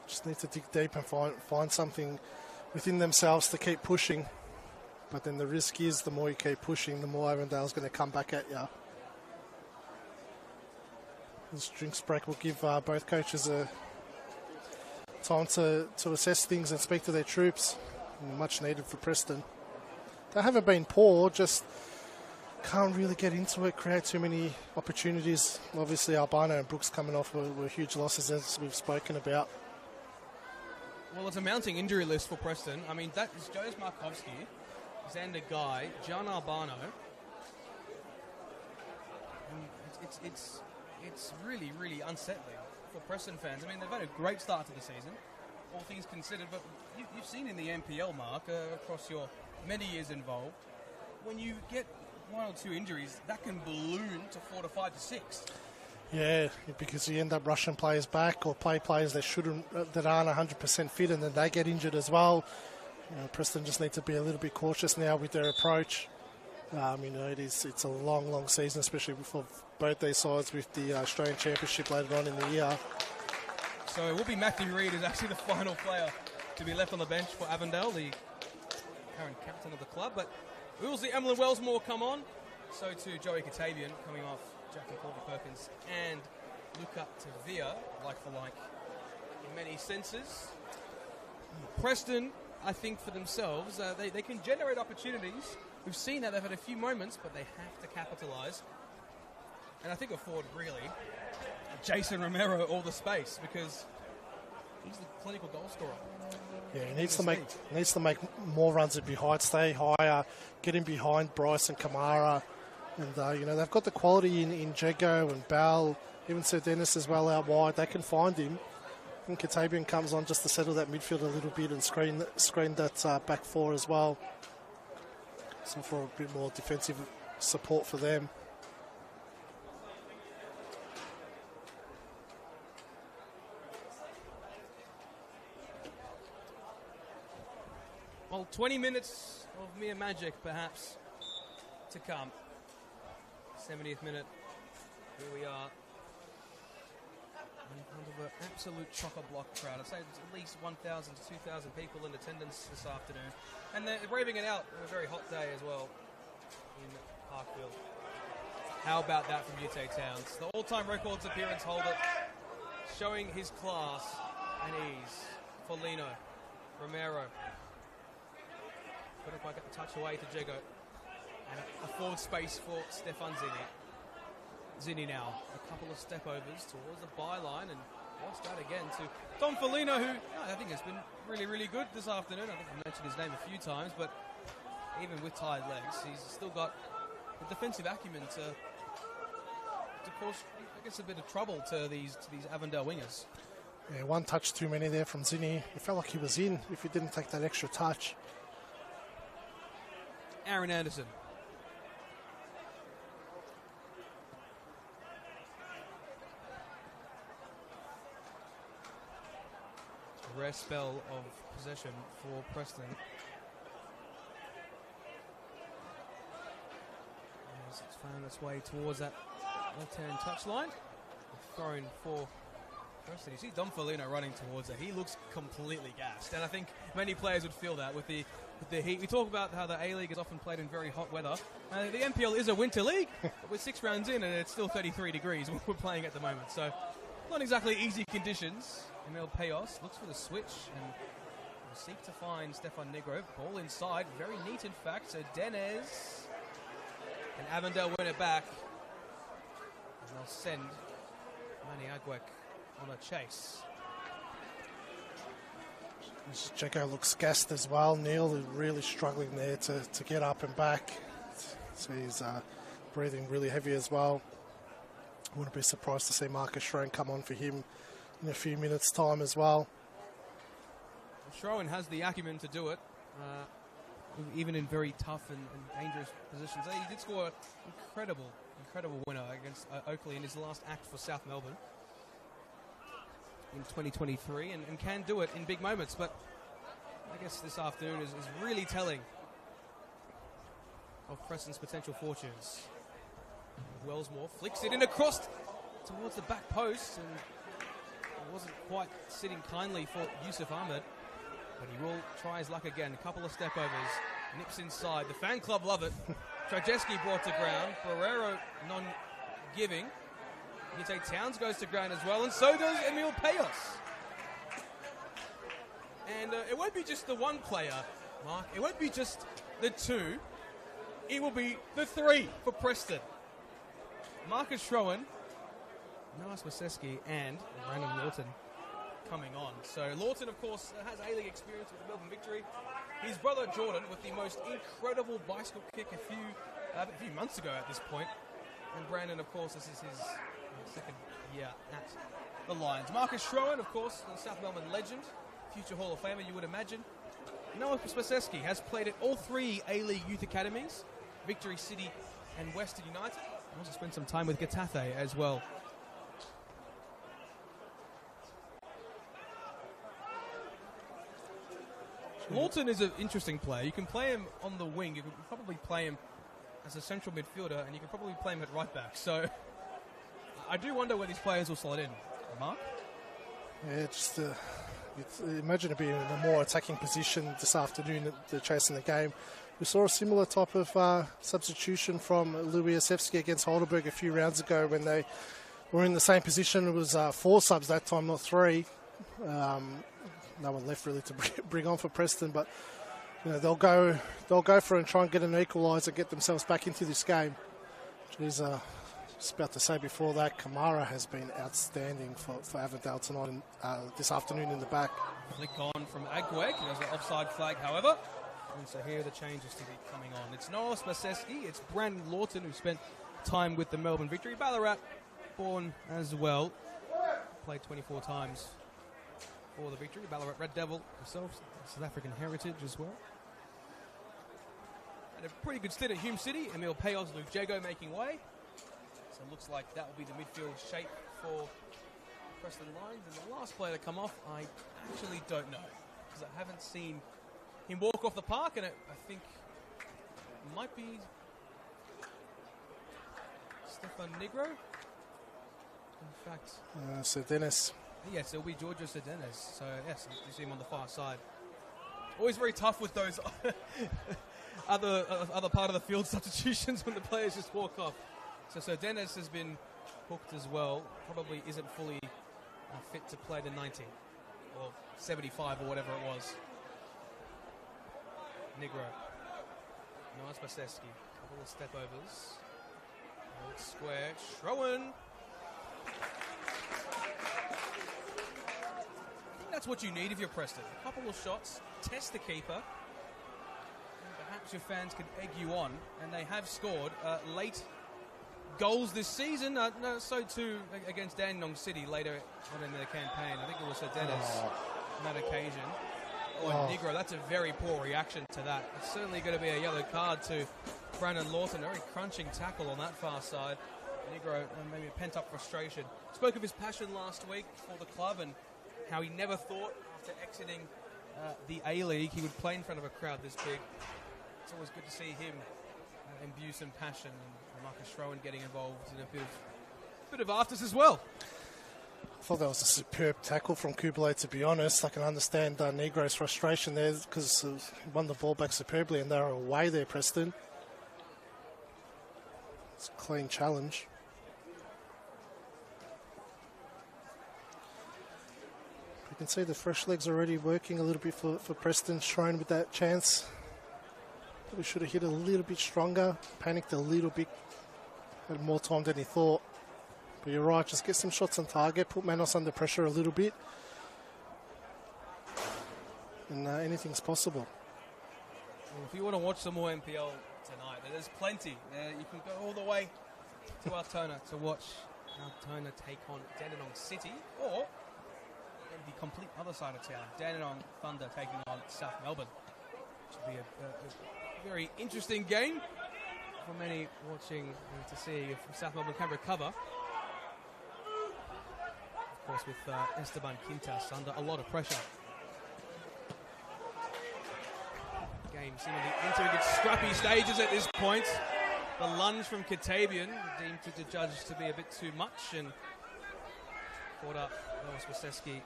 Just need to dig deep and find something within themselves to keep pushing. But then the risk is the more you keep pushing, the more Avondale's going to come back at you. This drinks break will give both coaches a time to assess things and speak to their troops. Much needed for Preston. They haven't been poor, just can't really get into it, create too many opportunities. Obviously Albano and Brooks coming off were huge losses, as we've spoken about. Well, it's a mounting injury list for Preston. I mean, that is Jonas Markovsky, Xander Guy, John Albano. And it's really, really unsettling for Preston fans. I mean, they've had a great start to the season, all things considered, but you've seen in the NPL, Mark, across your many years involved, when you get one or two injuries, that can balloon to 4 to 5 to 6. Yeah, because you end up rushing players back or players that that aren't 100% fit, and then they get injured as well. Preston just need to be a little bit cautious now with their approach. It's a long season, especially for both these sides with the Australian Championship later on in the year. So it will be Matthew Reid is actually the final player to be left on the bench for Avondale, the current captain of the club. But we will see Emlyn Wellsmore come on. So too Joey Katavian coming off Jack and Courtney Perkins and Luca Tavia, like for like, in many senses. Preston, I think for themselves, they can generate opportunities. We've seen that they've had a few moments, but they have to capitalise. And I think afford really Jason Romero all the space because he's the clinical goal scorer. Yeah, he needs to make more runs in behind, stay higher, get in behind Bryce and Kamara. And, they've got the quality in Jago and Bell, even Sir Dennis as well out wide. They can find him. And Katabian comes on just to settle that midfield a little bit and screen that back four as well. So for a bit more defensive support for them. Well, 20 minutes of mere magic, perhaps, to come. 70th minute, here we are. In front of an absolute chock-a-block crowd. I'd say there's at least 1,000 to 2,000 people in attendance this afternoon. And they're raving it out on a very hot day as well in Parkville. How about that from UT Towns? The all-time records appearance holder, showing his class and ease. Folino, Romero. Couldn't quite get the touch away to Jago. And a forward space for Stefan Zini. Zini now, a couple of step overs towards the byline and lost that again to Tom Folino, who I think has been really, really good this afternoon. I think I mentioned his name a few times, but even with tired legs, he's still got the defensive acumen to cause, I guess, a bit of trouble to these Avondale wingers. Yeah, one touch too many there from Zini. It felt like he was in if he didn't take that extra touch. Aaron Anderson. A rare spell of possession for Preston. As it's found its way towards that left-hand touchline. Thrown for Preston. You see Dom Folino running towards it. He looks completely gassed. And I think many players would feel that with the heat. We talk about how the A-League is often played in very hot weather. The NPL is a winter league, but we're 6 rounds in and it's still 33 degrees we're playing at the moment. So not exactly easy conditions. Emil Payos looks for the switch and will seek to find Stefan Negro. Ball inside, very neat in fact. So Denez and Avondale win it back. And they'll send Manny Aguek on a chase. Jago looks gassed as well. Neil is really struggling there to get up and back. So he's breathing really heavy as well. Wouldn't be surprised to see Marcus Schroen come on for him in a few minutes' time as well. Schroen has the acumen to do it, even in very tough and dangerous positions. He did score an incredible winner against Oakley in his last act for South Melbourne in 2023 and can do it in big moments, but I guess this afternoon is really telling of Preston's potential fortunes. Wellsmore flicks it in across towards the back post and it wasn't quite sitting kindly for Yusuf Ahmed, but he will try his luck again. A couple of step overs, nips inside. The fan club love it. Trajeski brought to ground. Ferrero non-giving. UT Towns goes to ground as well, and so does Emil Payos. And it won't be just the one player, Mark. It won't be just the two. It will be the 3 for Preston. Marcus Schroen, Noah Maseski, and Brandon Lawton coming on. So Lawton, of course, has A-League experience with the Melbourne Victory. His brother Jordan with the most incredible bicycle kick a few months ago at this point. And Brandon, of course, this is his second year at the Lions. Marcus Schroen, of course, the South Melbourne legend, future Hall of Famer, you would imagine. Noah Spaseski has played at all 3 A-League youth academies, Victory City and Western United. Also spent some time with Getafe as well. Lawton is an interesting player. You can play him on the wing. You can probably play him as a central midfielder, and you can probably play him at right back. So I do wonder where these players will slot in. Mark? Yeah, just imagine it being in a more attacking position this afternoon. They're chasing the game. We saw a similar type of substitution from Louis Asevsky against Heidelberg a few rounds ago when they were in the same position. It was 4 subs that time, not 3. No one left really to bring on for Preston, but you know, they'll go for it and try and get an equaliser, get themselves back into this game. Jeez, just about to say before that, Kamara has been outstanding for Avondale tonight and this afternoon in the back. Flick on from Aguek. There's an offside flag, however. And so here are the changes to be coming on. It's Noah Spaseski, it's Brandon Lawton, who spent time with the Melbourne Victory. Ballarat born as well. Played 24 times for the Victory. Ballarat Red Devil himself, South African heritage as well. And a pretty good stint at Hume City. Emil Payos, Luke Jago making way. So it looks like that will be the midfield shape for Preston Lions. And the last player to come off, I actually don't know, because I haven't seen him walk off the park, and I think it might be Stefan Negro. In fact, Sir Dennis. Yes, it'll be Giorgio Sedenes. So yes, you see him on the far side. Always very tough with those other part of the field substitutions when the players just walk off. So Sedenes has been hooked as well. Probably isn't fully fit to play the 90 or 75 or whatever it was. Negro. Nice Baseski. Couple of step overs. Old square. Schroen. I think that's what you need if you're Preston. A couple of shots. Test the keeper. And perhaps your fans can egg you on. And they have scored late goals this season. No, so too against Dandenong City later on in their campaign. I think it was Dennis on that occasion. Negro, that's a very poor reaction to that. It's certainly going to be a yellow card to Brandon Lawson. A very crunching tackle on that far side. Negro, maybe a pent-up frustration. Spoke of his passion last week for the club and how he never thought after exiting the A-League he would play in front of a crowd this big. It's always good to see him imbue some passion, and Marcus Schroen getting involved in a bit of afters as well. I thought that was a superb tackle from Kublai, to be honest. I can understand Negro's frustration there because he won the ball back superbly and they were away there, Preston. It's a clean challenge. You can see the fresh legs already working a little bit for Preston. Schroen with that chance. Probably should have hit a little bit stronger, panicked a little bit, had more time than he thought. But you're right, just get some shots on target, put Manos under pressure a little bit, and anything's possible. Well, if you want to watch some more NPL tonight, there's plenty. You can go all the way to Altona to watch Altona take on Dandenong City, or the complete other side of town, Dandenong Thunder taking on South Melbourne. Which will be a very interesting game for many watching to see if South Melbourne can recover. Of course, with Esteban Quintas under a lot of pressure. Game seemingly entering its scrappy stages at this point. The lunge from Katabian deemed to the judge to be a bit too much, and caught up Noah Spaseski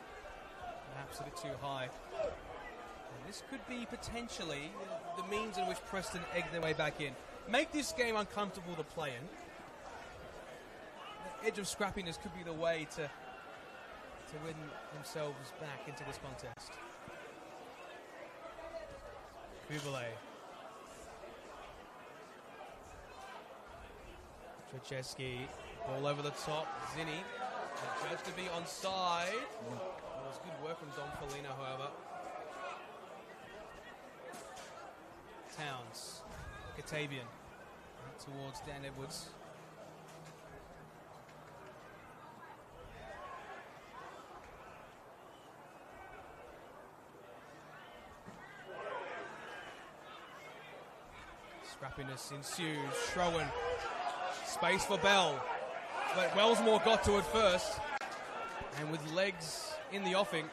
perhaps a bit too high. And this could be potentially the means in which Preston egg their way back in. Make this game uncomfortable to play in. The edge of scrappiness could be the way to win themselves back into this contest. Kublai. Trzeski, ball over the top. Zinni, judged to be onside. It was good work from Dom Folino, however. Towns, Katabian, towards Dan Edwards. Scrappiness ensues. Schroen, space for Bell, but Wellsmore got to it first, and with legs in the offing,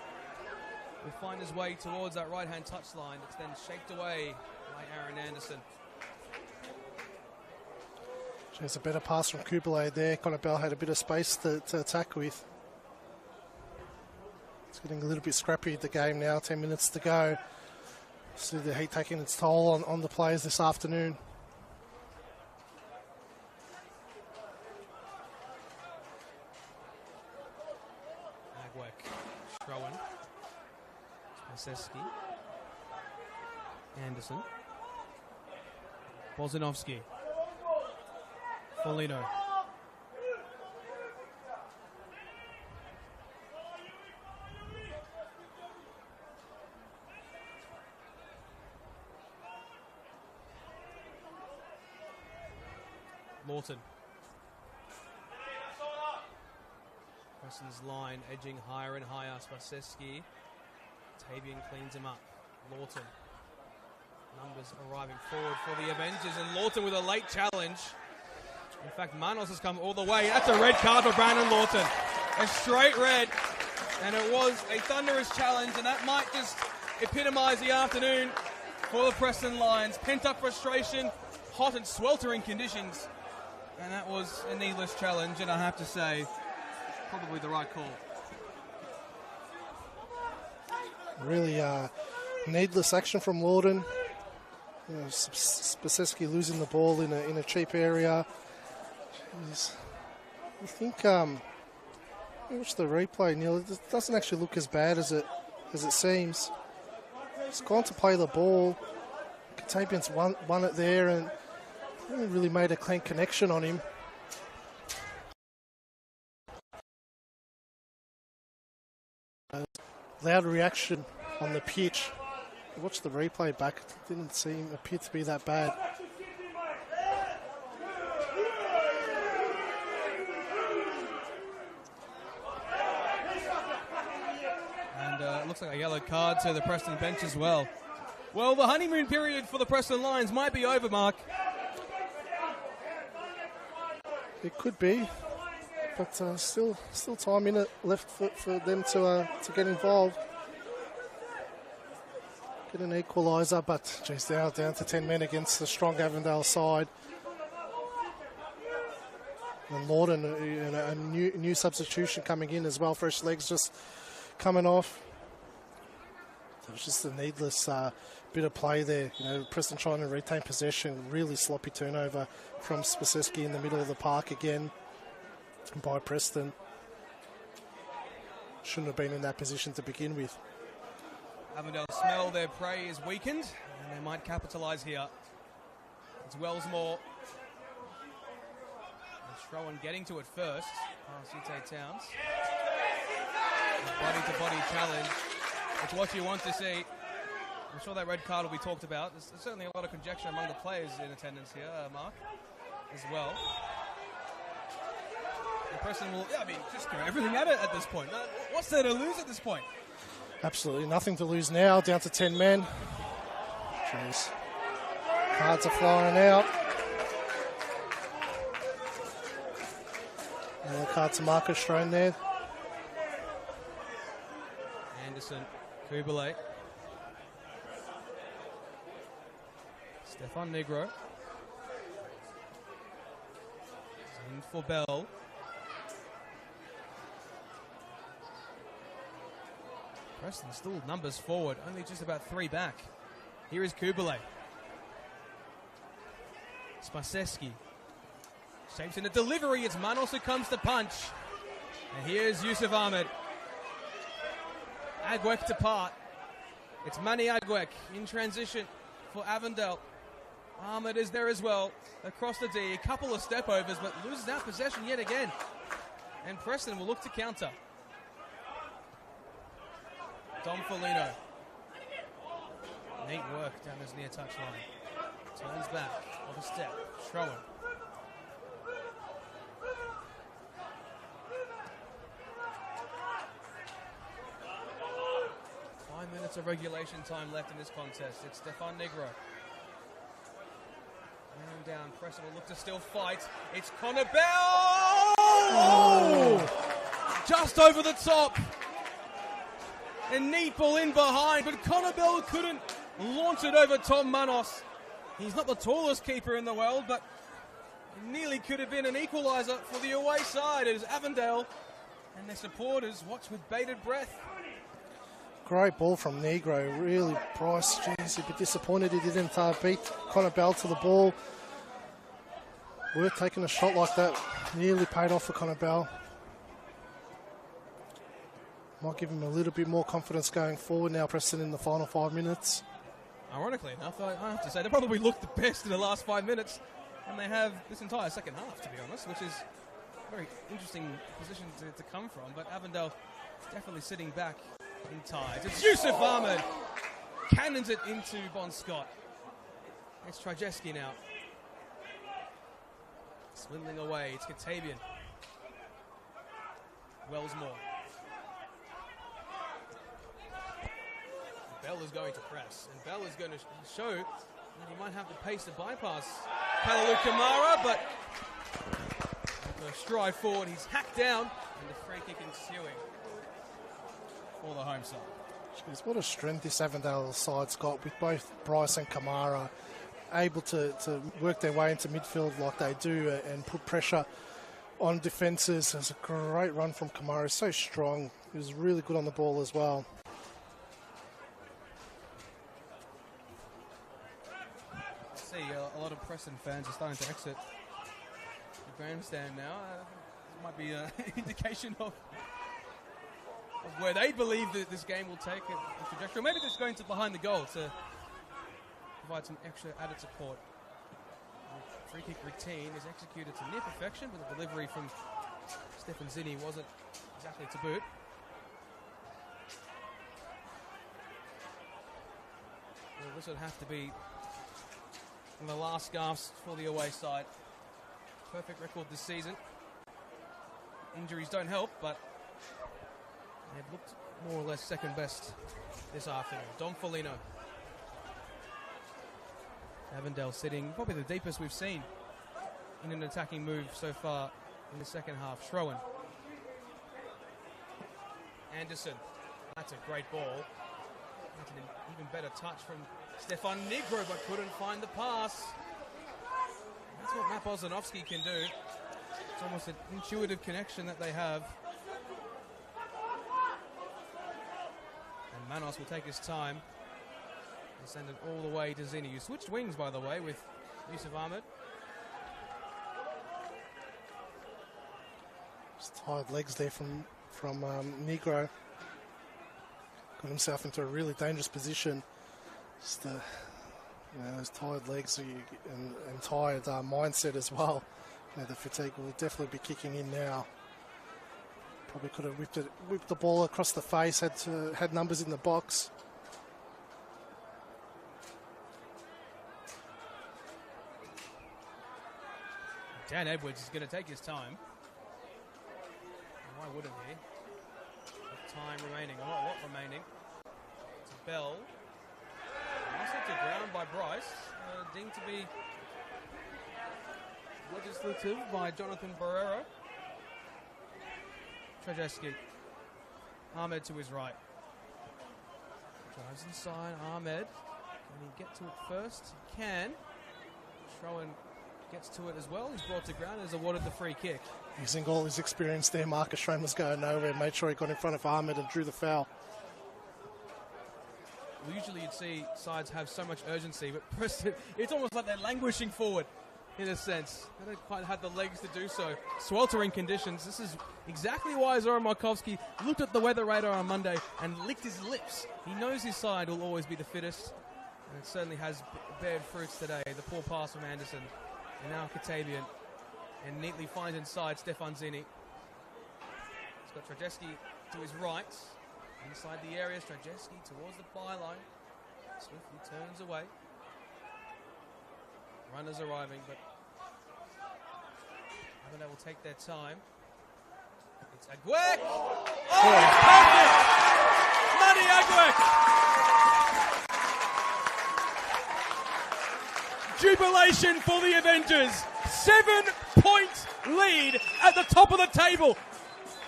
will find his way towards that right-hand touchline. It's then shaped away by Aaron Anderson. There's a better pass from Kublai there. Connor Bell had a bit of space to attack with. It's getting a little bit scrappy the game now. 10 minutes to go. See the heat taking its toll on the players this afternoon. Spaseski. Anderson. Bozanovsky. Foligno. Lawton. Preston's line edging higher and higher. Spaseski. Tabian cleans him up. Lawton. Numbers arriving forward for the Avengers, and Lawton with a late challenge. In fact, Manos has come all the way. That's a red card for Brandon Lawton. A straight red, and it was a thunderous challenge, and that might just epitomise the afternoon for the Preston Lions. Pent-up frustration, hot and sweltering conditions, and that was a needless challenge, and I have to say, probably the right call. Really needless action from Lawton. You know, Spaseski losing the ball in a cheap area. Jeez. I think watch the replay, Neil. It doesn't actually look as bad as it seems. He's gone to play the ball. Katapian's won it there and hasn't really made a clean connection on him. Loud reaction on the pitch. Watch the replay back. It didn't appear to be that bad. And it looks like a yellow card to the Preston bench as well. Well, the honeymoon period for the Preston Lions might be over, Mark. It could be, but still time in it left for them to get involved. Get an equaliser, but geez, they're down to 10 men against the strong Avondale side. And Lawton, a new substitution coming in as well. Fresh legs just coming off. It was just a needless bit of play there. You know, Preston trying to retain possession. Really sloppy turnover from Spaseski in the middle of the park again by Preston. Shouldn't have been in that position to begin with. Avondale smell their prey is weakened, and they might capitalise here. It's Wellsmore. And Schroen getting to it first. Ute Towns. Body-to-body challenge. It's what you want to see. I'm sure that red card will be talked about. There's certainly a lot of conjecture among the players in attendance here, Mark, as well. And Preston will, just throw everything at it at this point. What's there to lose at this point? Absolutely nothing to lose now, down to 10 men. Jeez. Cards are flying out. Another card to Marcus Strone there. Anderson, Kubalay. Stefan Negro. In for Bell. Preston still numbers forward, only just about 3 back. Here is Kubalay. Spaseski. Shapes in the delivery, it's Manos who comes to punch. And here's Yusuf Ahmed. Aguek to part. It's Manny Aguek in transition for Avondale. Ahmed is there as well. Across the D, a couple of step overs, but loses that possession yet again. And Preston will look to counter. Dom Foligno. Neat work down this near touchline. Turns back off a step. Schroen. 5 minutes of regulation time left in this contest. It's Stefan Negro. And down. Preston will look to still fight. It's Connor Bell! Oh! Just over the top. A neat ball in behind, but Connor Bell couldn't launch it over Tom Manos. He's not the tallest keeper in the world, but nearly could have been an equaliser for the away side as Avondale and their supporters watch with bated breath. Great ball from Negro. Really, Bryce, geez, he'd be disappointed he didn't beat Connor Bell to the ball. Worth taking a shot like that. Nearly paid off for Connor Bell. Might give him a little bit more confidence going forward now, Preston, in the final 5 minutes. Ironically enough, I have to say, they probably looked the best in the last 5 minutes, and they have this entire second half, to be honest, which is a very interesting position to come from. But Avondale definitely sitting back in ties. It's Yusuf Ahmed. Cannons it into Bon Scott. It's Trajeski now. Swindling away. It's Katabian. Wellsmore. Bell is going to press, and Bell is going to show that he might have the pace to bypass Kalalu Kamara, but a stride forward, he's hacked down, and the free kick ensuing for the home side. Jeez, what a strength this Avondale side's got with both Bryce and Kamara able to work their way into midfield like they do and put pressure on defences. There's a great run from Kamara. He's so strong. He was really good on the ball as well. See, a lot of Preston fans are starting to exit the grandstand now. This might be an indication of where they believe that this game will take a trajectory. Maybe just going to behind the goal to provide some extra added support. The free kick routine is executed to near perfection, but the delivery from Stefan Zinni wasn't exactly to boot. Well, this would have to be one of the last gasps for the away side. Perfect record this season. Injuries don't help, but they've looked more or less second best this afternoon. Dom Folino. Avondale sitting probably the deepest we've seen in an attacking move so far in the second half. Schroen. Anderson. That's a great ball. That's an even better touch from Stefan Negro, but couldn't find the pass. That's what Matt Bozanovsky can do. It's almost an intuitive connection that they have. And Manos will take his time and send it all the way to Zinni, who switched wings, by the way, with Yusuf Ahmed. Just tired legs there from Negro. Got himself into a really dangerous position. Just those tired legs and tired mindset as well. The fatigue will definitely be kicking in now. Probably could have whipped the ball across the face. Had numbers in the box. Dan Edwards is going to take his time. Why wouldn't he? With time remaining, or not a lot remaining. It's a Bell. Muscle to ground by Bryce. Deemed to be legislative by Jonathan Barrero. Trajeski. Ahmed to his right. Drives inside. Ahmed. Can he get to it first? He can. Schroen gets to it as well. He's brought to ground and is awarded the free kick. Using all his experience there, Marcus Schroen was going nowhere. Made sure he got in front of Ahmed and drew the foul. Well, usually you'd see sides have so much urgency, but Preston, it's almost like they're languishing forward in a sense. They don't quite have the legs to do so. Sweltering conditions. This is exactly why Zoran Markovsky looked at the weather radar on Monday and licked his lips. He knows his side will always be the fittest, and it certainly has bared fruits today. The poor pass from Anderson, and now Katabian, and neatly finds inside Stefan Zinni. He's got Trajeski to his right. Inside the area, Trajeski towards the byline. Swiftly turns away. Runners arriving, but Avondale will take their time. It's Aguek! Oh, it's perfect! Money Aguek! Jubilation for the Avengers. 7-point lead at the top of the table.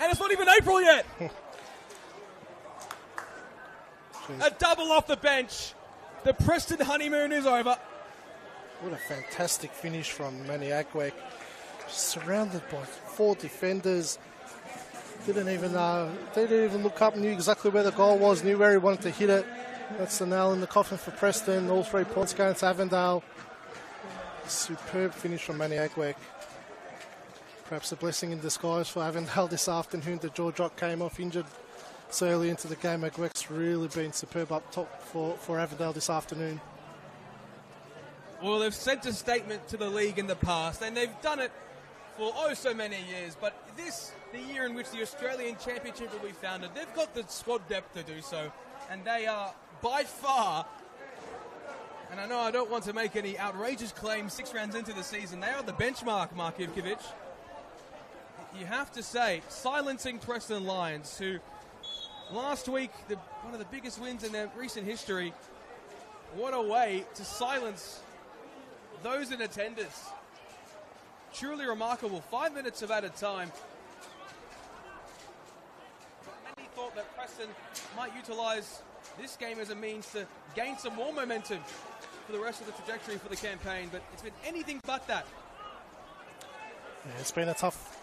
And it's not even April yet. A double off the bench. The Preston honeymoon is over. What a fantastic finish from Manny Aguek. Surrounded by 4 defenders. Didn't even look up, knew exactly where the goal was, knew where he wanted to hit it. That's the nail in the coffin for Preston. All 3 points going to Avondale. Superb finish from Manny Aguek. Perhaps a blessing in disguise for Avondale this afternoon. The George Rock came off injured so early into the game. Aguek's really been superb up top for Avondale this afternoon. Well, they've sent a statement to the league in the past, and they've done it for so many years. But this, the year in which the Australian Championship will be founded, they've got the squad depth to do so, and they are by far, and I know I don't want to make any outrageous claims 6 rounds into the season, they are the benchmark, Mark Ivkovic. You have to say, silencing Preston Lions, who last week, one of the biggest wins in their recent history, what a way to silence those in attendance. Truly remarkable. 5 minutes of added time. Many thought that Preston might utilise this game as a means to gain some more momentum for the rest of the trajectory for the campaign, but it's been anything but that. Yeah, it's been a tough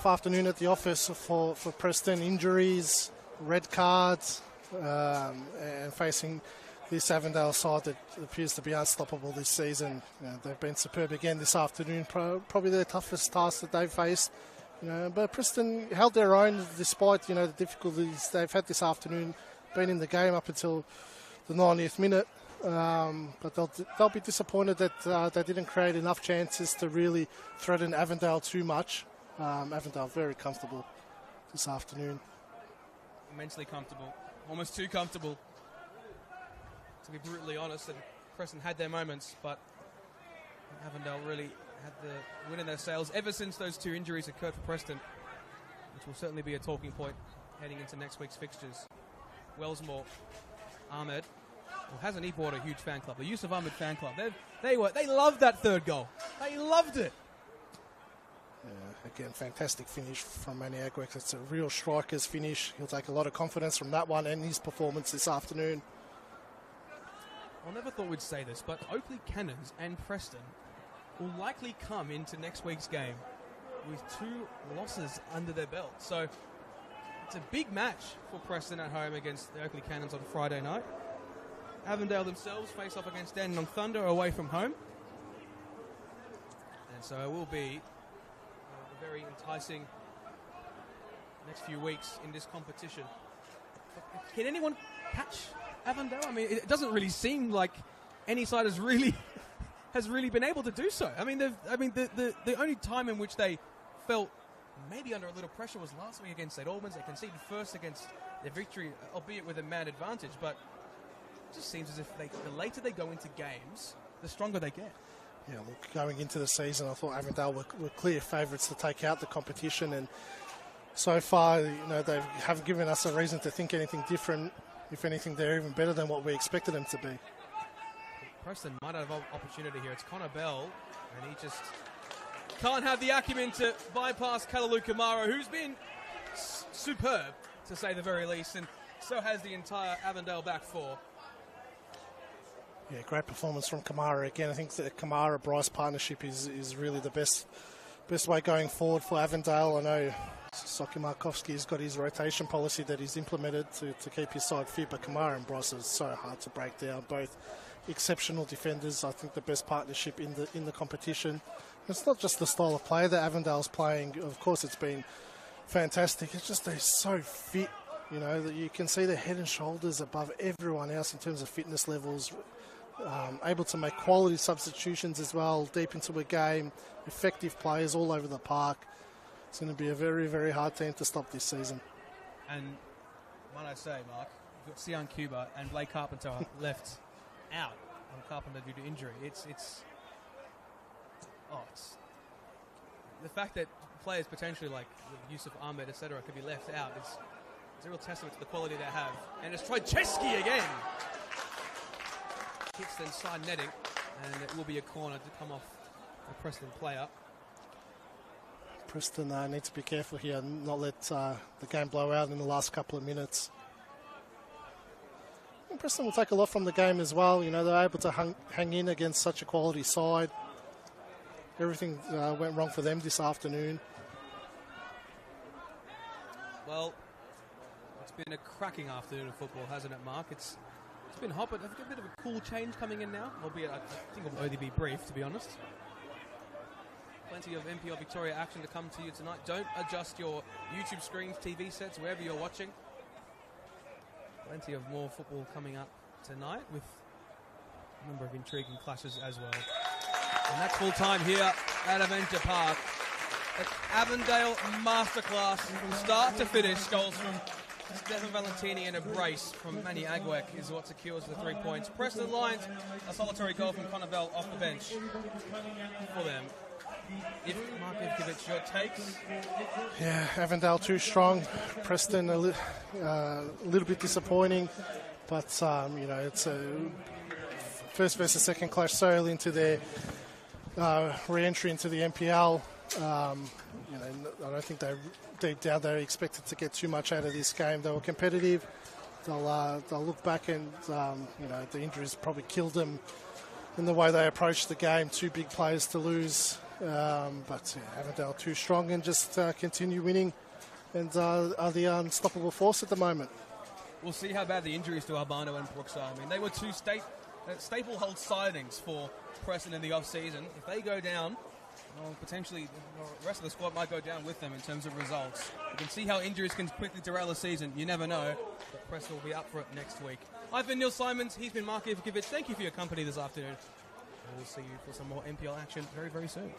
afternoon at the office for Preston. Injuries, red cards, and facing this Avondale side that appears to be unstoppable this season. They've been superb again this afternoon, probably their toughest task that they've faced. But Preston held their own despite the difficulties they've had this afternoon, been in the game up until the 90th minute. But they'll be disappointed that they didn't create enough chances to really threaten Avondale too much. Avondale very comfortable this afternoon. Immensely comfortable, almost too comfortable, to be brutally honest. And Preston had their moments, but Avondale really had the wind in their sails ever since those 2 injuries occurred for Preston, which will certainly be a talking point heading into next week's fixtures. Wellsmore, Ahmed, well, hasn't he bought a huge fan club? The Yusuf Ahmed fan club. They loved that 3rd goal. They loved it. Again, fantastic finish from Manny Aguek. It's a real striker's finish. He'll take a lot of confidence from that one and his performance this afternoon. I never thought we'd say this, but Oakley Cannons and Preston will likely come into next week's game with 2 losses under their belt. So it's a big match for Preston at home against the Oakley Cannons on Friday night. Avondale themselves face off against Dandenong Thunder away from home. And so it will be a very enticing next few weeks in this competition. Can anyone catch Avondale? I mean, it doesn't really seem like any side has really been able to do so. I mean, the only time in which they felt maybe under a little pressure was last week against St Albans. They conceded first against their victory, albeit with a man advantage, but it just seems as if the later they go into games, the stronger they get. Yeah, look, going into the season, I thought Avondale were clear favourites to take out the competition, and so far, they haven't given us a reason to think anything different. If anything, they're even better than what we expected them to be. Preston might have an opportunity here. It's Connor Bell, and he just can't have the acumen to bypass Kalalu Kamara, who's been superb, to say the very least, and so has the entire Avondale back 4. Yeah, great performance from Kamara again. I think the Kamara-Bryce partnership is really the best way going forward for Avondale. I know Soki Markovski's got his rotation policy that he's implemented to keep his side fit, but Kamara and Bryce are so hard to break down. Both exceptional defenders. I think the best partnership in the competition. It's not just the style of play that Avondale's playing. Of course, it's been fantastic. It's just they're so fit. That you can see they're head and shoulders above everyone else in terms of fitness levels. Able to make quality substitutions as well, deep into a game, effective players all over the park. It's going to be a very, very hard team to stop this season. And might I say, Mark, you've got Sian Cuba and Blake Carpenter left out on Carpenter due to injury. It's the fact that players potentially like Yusuf Ahmed, etc., could be left out. It's a real testament to the quality they have. And it's Trojczewski again. Hits then side netting, and it will be a corner to come off a Preston player. Preston need to be careful here and not let the game blow out in the last couple of minutes. And Preston will take a lot from the game as well. They're able to hang in against such a quality side. Everything went wrong for them this afternoon. Well, it's been a cracking afternoon of football, hasn't it, Mark? It's been hot, but I think a bit of a cool change coming in now, albeit I think it'll only be brief, to be honest. Plenty of NPL Victoria action to come to you tonight. Don't adjust your YouTube screens, TV sets, wherever you're watching. Plenty of more football coming up tonight with a number of intriguing clashes as well. And that's full time here at Avendale Park. An Avondale masterclass from start to finish. Goals from Stefan Valentini and a brace from Manny Aguek is what secures the 3 points. Preston Lions, a solitary goal from Connor off the bench for them. If Mark Ivkovic, your takes? Yeah, Avondale too strong. Preston a little bit disappointing, but it's a first versus second clash so early into their re-entry into the NPL. I don't think they deep down they expected to get too much out of this game. They were competitive. They'll look back and the injuries probably killed them in the way they approached the game. 2 big players to lose. But Avondale too strong and just continue winning and are the unstoppable force at the moment. We'll see how bad the injuries to Albano and Brooks are. I mean, they were 2 staple hold signings for Preston in the off-season. If they go down, potentially the rest of the squad might go down with them in terms of results. You can see how injuries can quickly derail a season. You never know, but Preston will be up for it next week. I've been Neil Simons. He's been Mark Ivkovic. Thank you for your company this afternoon. We'll see you for some more NPL action very, very soon.